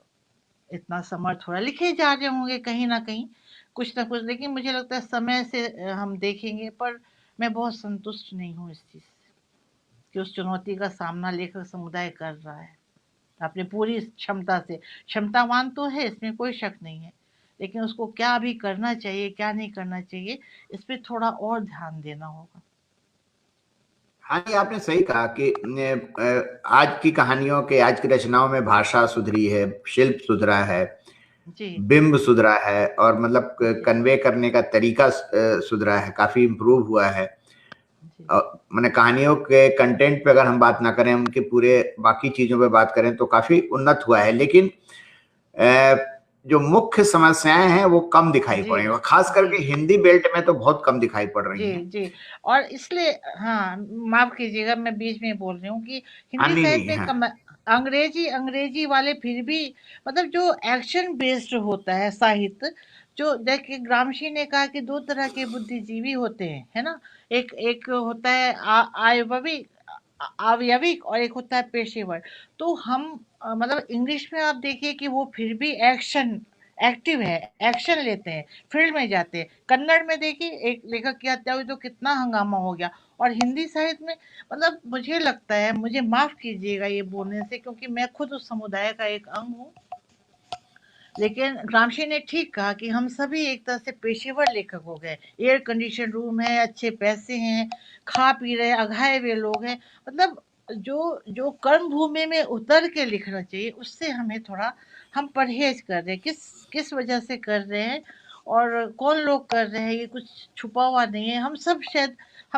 इतना समर्थ हो रहा है। लिखे जा रहे होंगे कहीं ना कहीं कुछ ना कुछ, लेकिन मुझे लगता है समय से हम देखेंगे। पर मैं बहुत संतुष्ट नहीं हूँ इस चीज से कि उस चुनौती का सामना लेखक समुदाय कर रहा है अपने पूरी क्षमता से। क्षमतावान तो है, इसमें कोई शक नहीं है, लेकिन उसको क्या अभी करना चाहिए, क्या नहीं करना चाहिए, इस पे थोड़ा और ध्यान देना होगा। हाँ, ये आपने सही कहा कि आज की कहानियों के, आज की रचनाओं में भाषा सुधरी है, शिल्प सुधरा है, जी बिंब सुधरा है, और मतलब जी कन्वे करने का तरीका सुधरा है, काफी इम्प्रूव हुआ है। जी मैंने कहानियों के कंटेंट पे अगर हम बात ना करें, उनके पूरे बाकी चीजों पे बात करें तो काफी उन्नत हुआ है, लेकिन जो मुख्य समस्याएं हैं वो कम दिखाई जी पड़ रही हैं, खास जी करके हिंदी बेल्ट में तो बहुत कम दिखाई पड़ रही जी हैं। जी। और इसलिए, हाँ माफ कीजिएगा मैं बीच में बोल रही हूँ कि हाँ, हिंदी नहीं साहित्य नहीं, में हाँ कम, अंग्रेजी वाले फिर भी मतलब जो एक्शन बेस्ड होता है साहित्य, जो देखिए ग्रामशी ने कहा कि दो तरह के बुद्धिजीवी होते हैं, है ना। एक एक होता है अवयविक और एक होता है पेशेवर। तो हम मतलब इंग्लिश में आप देखिए कि वो फिर भी एक्टिव है, एक्शन लेते हैं, फील्ड में जाते हैं। कन्नड़ में देखिए एक लेखक की हत्या हुई तो कितना हंगामा हो गया। और हिंदी साहित्य में मतलब मुझे लगता है, मुझे माफ कीजिएगा ये बोलने से क्योंकि मैं खुद उस समुदाय का एक अंग हूँ, लेकिन ग्रामशी ने ठीक कहा कि हम सभी एक तरह से पेशेवर लेखक हो गए। एयर कंडीशन रूम है, अच्छे पैसे हैं, खा पी रहे अघाए हुए लोग हैं। मतलब जो जो कर्म भूमि में उतर के लिखना चाहिए उससे हमें थोड़ा, हम परहेज कर रहे हैं। किस वजह से कर रहे हैं और कौन लोग कर रहे हैं, ये कुछ छुपा हुआ नहीं है। हम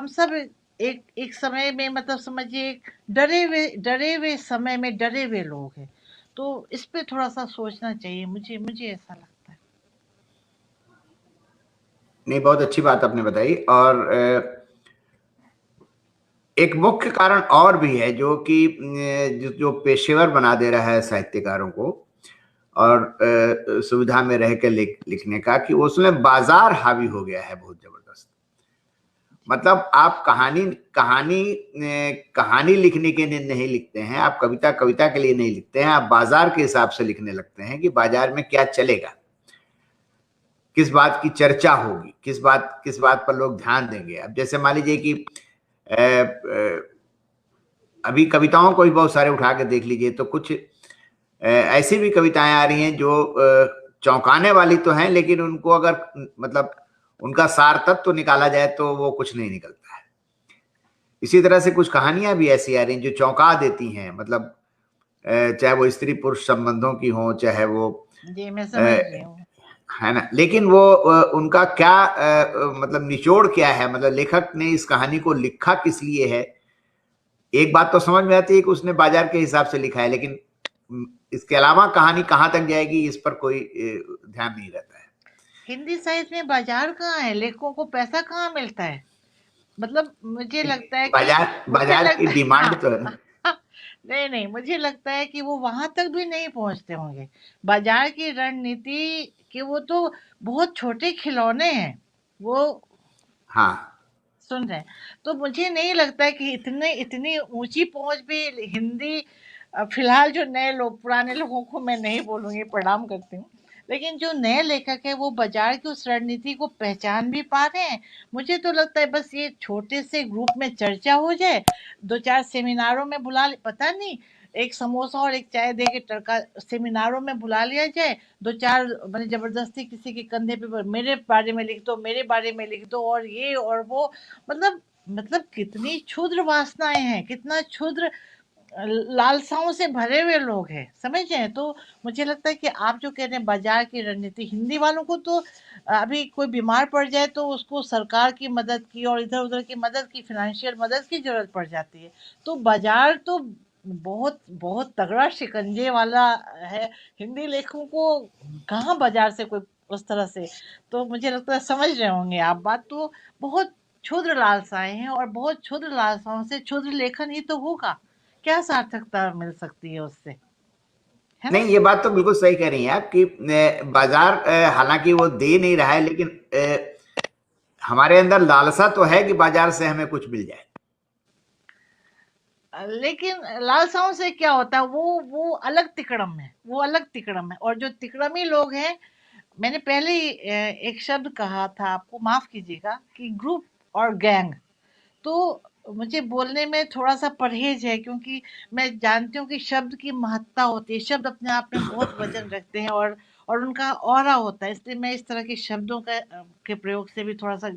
सब एक एक समय में मतलब समझिए एक डरे हुए समय में डरे हुए लोग हैं। तो इस पे थोड़ा-सा सोचना चाहिए, मुझे ऐसा लगता है। नहीं, बहुत अच्छी बात आपने बताई। और एक मुख्य कारण और भी है जो कि जो पेशेवर बना दे रहा है साहित्यकारों को, और सुविधा में रह के लिखने का, कि उसमें बाजार हावी हो गया है बहुत जबरदस्त। मतलब आप कहानी कहानी कहानी लिखने के लिए नहीं लिखते हैं, आप कविता कविता के लिए नहीं लिखते हैं, आप बाजार के हिसाब से लिखने लगते हैं कि बाजार में क्या चलेगा, किस बात की चर्चा होगी, किस बात पर लोग ध्यान देंगे। अब जैसे मान लीजिए कि अभी कविताओं को भी बहुत सारे उठा के देख लीजिए तो कुछ ऐसी भी कविताएं आ रही हैं जो चौंकाने वाली तो हैं, लेकिन उनको अगर मतलब उनका सार तत्व तो निकाला जाए तो वो कुछ नहीं निकलता है। इसी तरह से कुछ कहानियां भी ऐसी आ रही हैं जो चौंका देती हैं, मतलब चाहे वो स्त्री पुरुष संबंधों की हो, चाहे वो जी मैं समझ रही हूँ। है ना, लेकिन वो उनका क्या मतलब निचोड़ क्या है, मतलब लेखक ने इस कहानी को लिखा किस लिए है। एक बात तो समझ में आती है कि उसने बाजार के हिसाब से लिखा है, लेकिन इसके अलावा कहानी कहाँ तक जाएगी इस पर कोई ध्यान नहीं रहता है। हिंदी साहित्य में बाजार कहाँ है, लेखकों को पैसा कहाँ मिलता है? मतलब मुझे लगता है कि बाजार की डिमांड तो है ना। नहीं नहीं, मुझे लगता है कि वो वहां तक भी नहीं पहुंचते होंगे। बाजार की रणनीति के वो तो बहुत छोटे खिलौने हैं वो, हाँ सुन रहे हैं। तो मुझे नहीं लगता है कि इतने इतनी ऊंची पहुंच भी हिंदी फिलहाल जो नए लोग, पुराने लोगों को मैं नहीं बोलूंगी, प्रणाम करती हूँ, लेकिन जो नए लेखक है वो बाजार की उस रणनीति को पहचान भी पा रहे हैं। मुझे तो लगता है बस ये छोटे से ग्रुप में चर्चा हो जाए, दो चार सेमिनारों में पता नहीं, एक समोसा और एक चाय दे के टरका सेमिनारों में बुला लिया जाए, दो चार मैंने जबरदस्ती किसी के कंधे पे मेरे बारे में लिख दो, मेरे बारे में लिख दो, और ये और वो, मतलब कितनी क्षुद्र वासनाएं हैं, कितना क्षुद्र लालसाओं से भरे हुए लोग हैं, समझ रहे हैं। तो मुझे लगता है कि आप जो कह रहे हैं बाजार की रणनीति, हिंदी वालों को तो अभी कोई बीमार पड़ जाए तो उसको सरकार की मदद की और इधर उधर की मदद की, फाइनेंशियल मदद की जरूरत पड़ जाती है। तो बाजार तो बहुत बहुत तगड़ा शिकंजे वाला है, हिंदी लेखकों को कहाँ बाजार से कोई उस तरह से, तो मुझे लगता है समझ रहे होंगे आप बात। तो बहुत क्षुद्र लालसाएं हैं और बहुत क्षुद्र लालसाओं से क्षुद्र लेखन ही तो होगा, क्या सार्थकता मिल सकती है उससे, है ना? नहीं, ये बात तो बिल्कुल सही कह रही हैं आप कि बाजार हालांकि वो दे नहीं रहा है, लेकिन हमारे अंदर लालसा तो है कि बाजार से हमें कुछ मिल जाए। लेकिन लालसाओं से क्या होता है, वो अलग तिकड़म है, वो अलग तिकड़म है। और जो तिकड़मी लोग हैं, मैंने पहले ही एक शब्द कहा था, आपको माफ कीजिएगा, कि ग्रुप और गैंग। तो मुझे बोलने में थोड़ा सा परहेज है, क्योंकि मैं जानती हूँ कि शब्द की महत्ता होती है, शब्द अपने आप में बहुत वजन रखते हैं और उनका ऑरा होता है, इसलिए मैं इस तरह के शब्दों का के प्रयोग से भी थोड़ा सा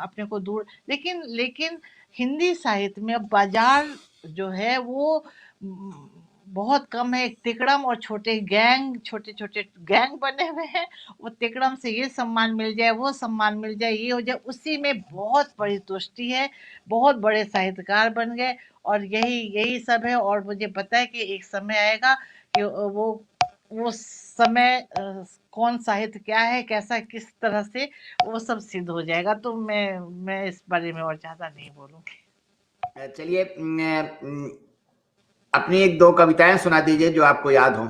अपने को दूर, लेकिन लेकिन हिंदी साहित्य में बाजार जो है वो म, बहुत कम है। एक तिकड़म और छोटे गैंग, छोटे छोटे गैंग बने हुए हैं, वो तिकड़म से ये सम्मान मिल जाए, वो सम्मान मिल जाए, ये हो जाए, उसी में बहुत बड़ी तुष्टि है, बहुत बड़े साहित्यकार बन गए, और यही यही सब है। और मुझे पता है कि एक समय आएगा कि वो समय कौन साहित्य क्या है, कैसा, किस तरह से वो सब सिद्ध हो जाएगा। तो मैं इस बारे में और ज्यादा नहीं बोलूंगी। चलिए अपनी एक दो कविताएं सुना दीजिए जो आपको याद हो।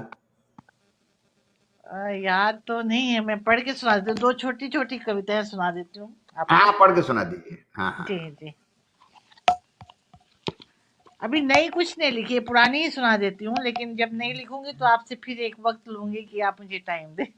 याद तो नहीं है, मैं पढ़ के सुना देती हूँ, दो छोटी छोटी कविताएं सुना देती हूँ हाँ, आपको। पढ़ के सुना दीजिए। हाँ हाँ। जी जी, अभी नई कुछ नहीं लिखी है, पुरानी ही सुना देती हूँ, लेकिन जब नहीं लिखूंगी तो आपसे फिर एक वक्त लूंगी कि आप मुझे टाइम दे।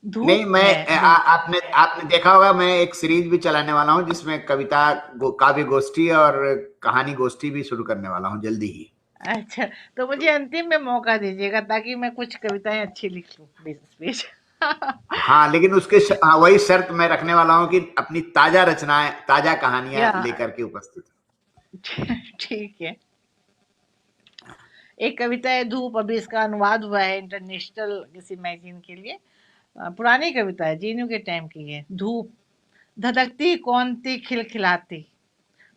नहीं, धूप मैं है, धूप। आपने आपने देखा होगा मैं एक सीरीज भी चलाने वाला हूँ जिसमें काव्य गोष्ठी और कहानी गोष्ठी भी शुरू करने वाला हूँ जल्दी ही। अच्छा, तो मुझे अंतिम में मौका दीजिएगा ताकि मैं कुछ कविताएं अच्छी लिख लूं बीच बीच। हाँ, लेकिन हाँ, वही शर्त मैं रखने वाला हूँ कि अपनी ताजा रचनाएं, ताजा कहानियां या लेकर के उपस्थित। ठीक है। एक कविता है धूप, अभी इसका अनुवाद हुआ है इंटरनेशनल किसी मैगजीन के लिए, पुरानी कविता है, जीनू के टाइम की है। धूप धधकती कौन थी खिलखिलाती,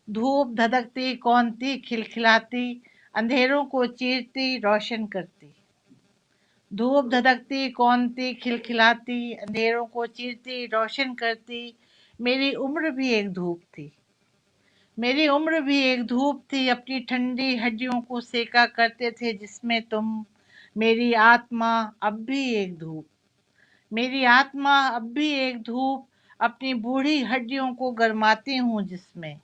धूप धधकती कौन थी खिलखिलाती, अंधेरों को चीरती रोशन करती। धूप धधकती कौन थी खिलखिलाती, अंधेरों को चीरती रोशन करती। मेरी उम्र भी एक धूप थी, मेरी उम्र भी एक धूप थी, अपनी ठंडी हड्डियों को सेका करते थे जिसमें तुम। मेरी आत्मा अब भी एक धूप, मेरी आत्मा अब भी एक धूप, अपनी बूढ़ी हड्डियों को गरमाती हूँ जिसमें,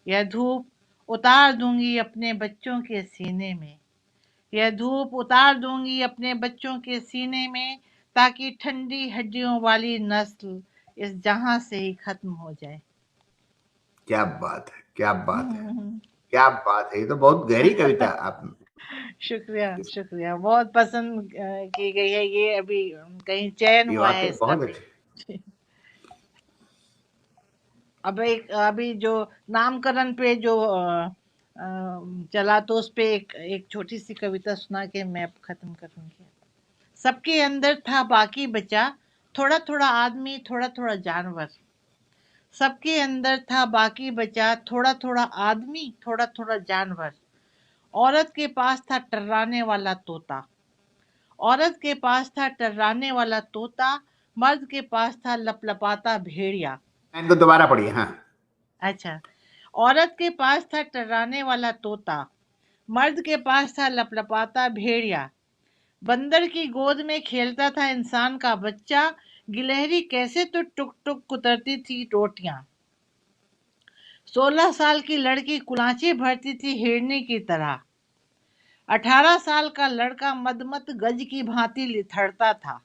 यह धूप उतार दूंगी अपने बच्चों के सीने में, यह धूप उतार दूंगी अपने बच्चों के सीने में, ताकि ठंडी हड्डियों वाली नस्ल इस जहां से ही खत्म हो जाए। क्या बात है, क्या बात है, क्या बात है! ये तो बहुत गहरी कविता आप शुक्रिया, शुक्रिया। बहुत पसंद की गई है ये। अभी कहीं चयन ये हुआ है वाकई इसका बहुत भी। अच्छी। अभी जो नामकरण पे जो चला, तो उस पे एक छोटी सी कविता सुना के मैं अब खत्म करूंगी। सबके अंदर था बाकी बचा, थोड़ा थोड़ा आदमी थोड़ा थोड़ा जानवर। सबके अंदर था बाकी बचा, थोड़ा थोड़ा आदमी थोड़ा थोड़ा जानवर। औरत के पास था टर्राने वाला तोता, औरत के पास था टर्राने वाला तोता, मर्द के पास था लपलपाता भेड़िया। इनको दोबारा पढ़िए। हाँ, अच्छा। औरत के पास था टर्राने वाला तोता, मर्द के पास था लपलपाता भेड़िया। बंदर की गोद में खेलता था इंसान का बच्चा, गिलहरी कैसे तो टुक टुक कुतरती थी रोटियां। 16 साल की लड़की कुलांची भरती थी हिरनी की तरह, 18 साल का लड़का मदमत गज की भांति लिथड़ता था।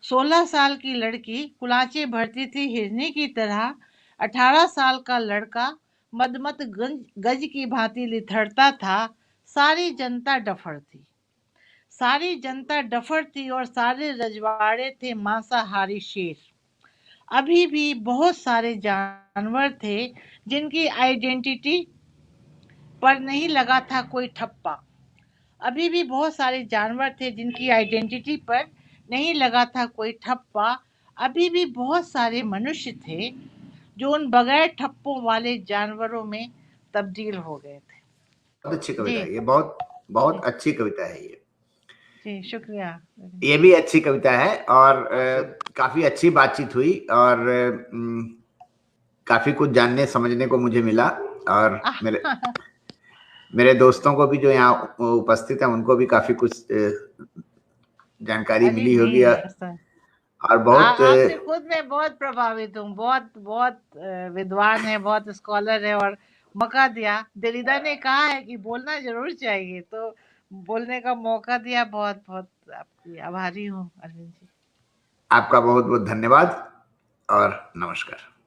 16 साल की लड़की कुलांची भरती थी हिरनी की तरह, 18 साल का लड़का मदमत गज की भांति लिथड़ता था। सारी जनता डफर थी, सारी जनता डफर थी, और सारे रजवाड़े थे मांसाहारी शेर। अभी भी बहुत सारे जानवर थे जिनकी आइडेंटिटी पर नहीं लगा था कोई ठप्पा। अभी भी बहुत सारे जानवर थे जिनकी आइडेंटिटी पर नहीं लगा था कोई ठप्पा। अभी भी बहुत सारे मनुष्य थे जो उन बगैर ठप्पों वाले जानवरों में तब्दील हो गए थे। बहुत अच्छी कविता जी, है ये, बहुत बहुत जी, अच्छी कविता है ये। जी, शुक्रिया। ये भी अच्छी कविता है और काफी अच्छी बातचीत हुई और काफी कुछ जानने समझने को मुझे मिला, और मेरे दोस्तों को भी जो यहाँ उपस्थित है उनको भी काफी कुछ जानकारी अरे मिली होगी, नहीं, ऐसा और बहुत आपसे खुद मैं बहुत प्रभावित हूँ। बहुत बहुत विद्वान है, बहुत स्कॉलर है, और मौका दिया। दरिदा ने कहा है कि बोलना जरूर चाहिए, तो बोलने का मौका दिया। बहुत बहुत आपकी आभारी हूँ अरविंद जी। आपका बहुत बहुत धन्यवाद और नमस्कार।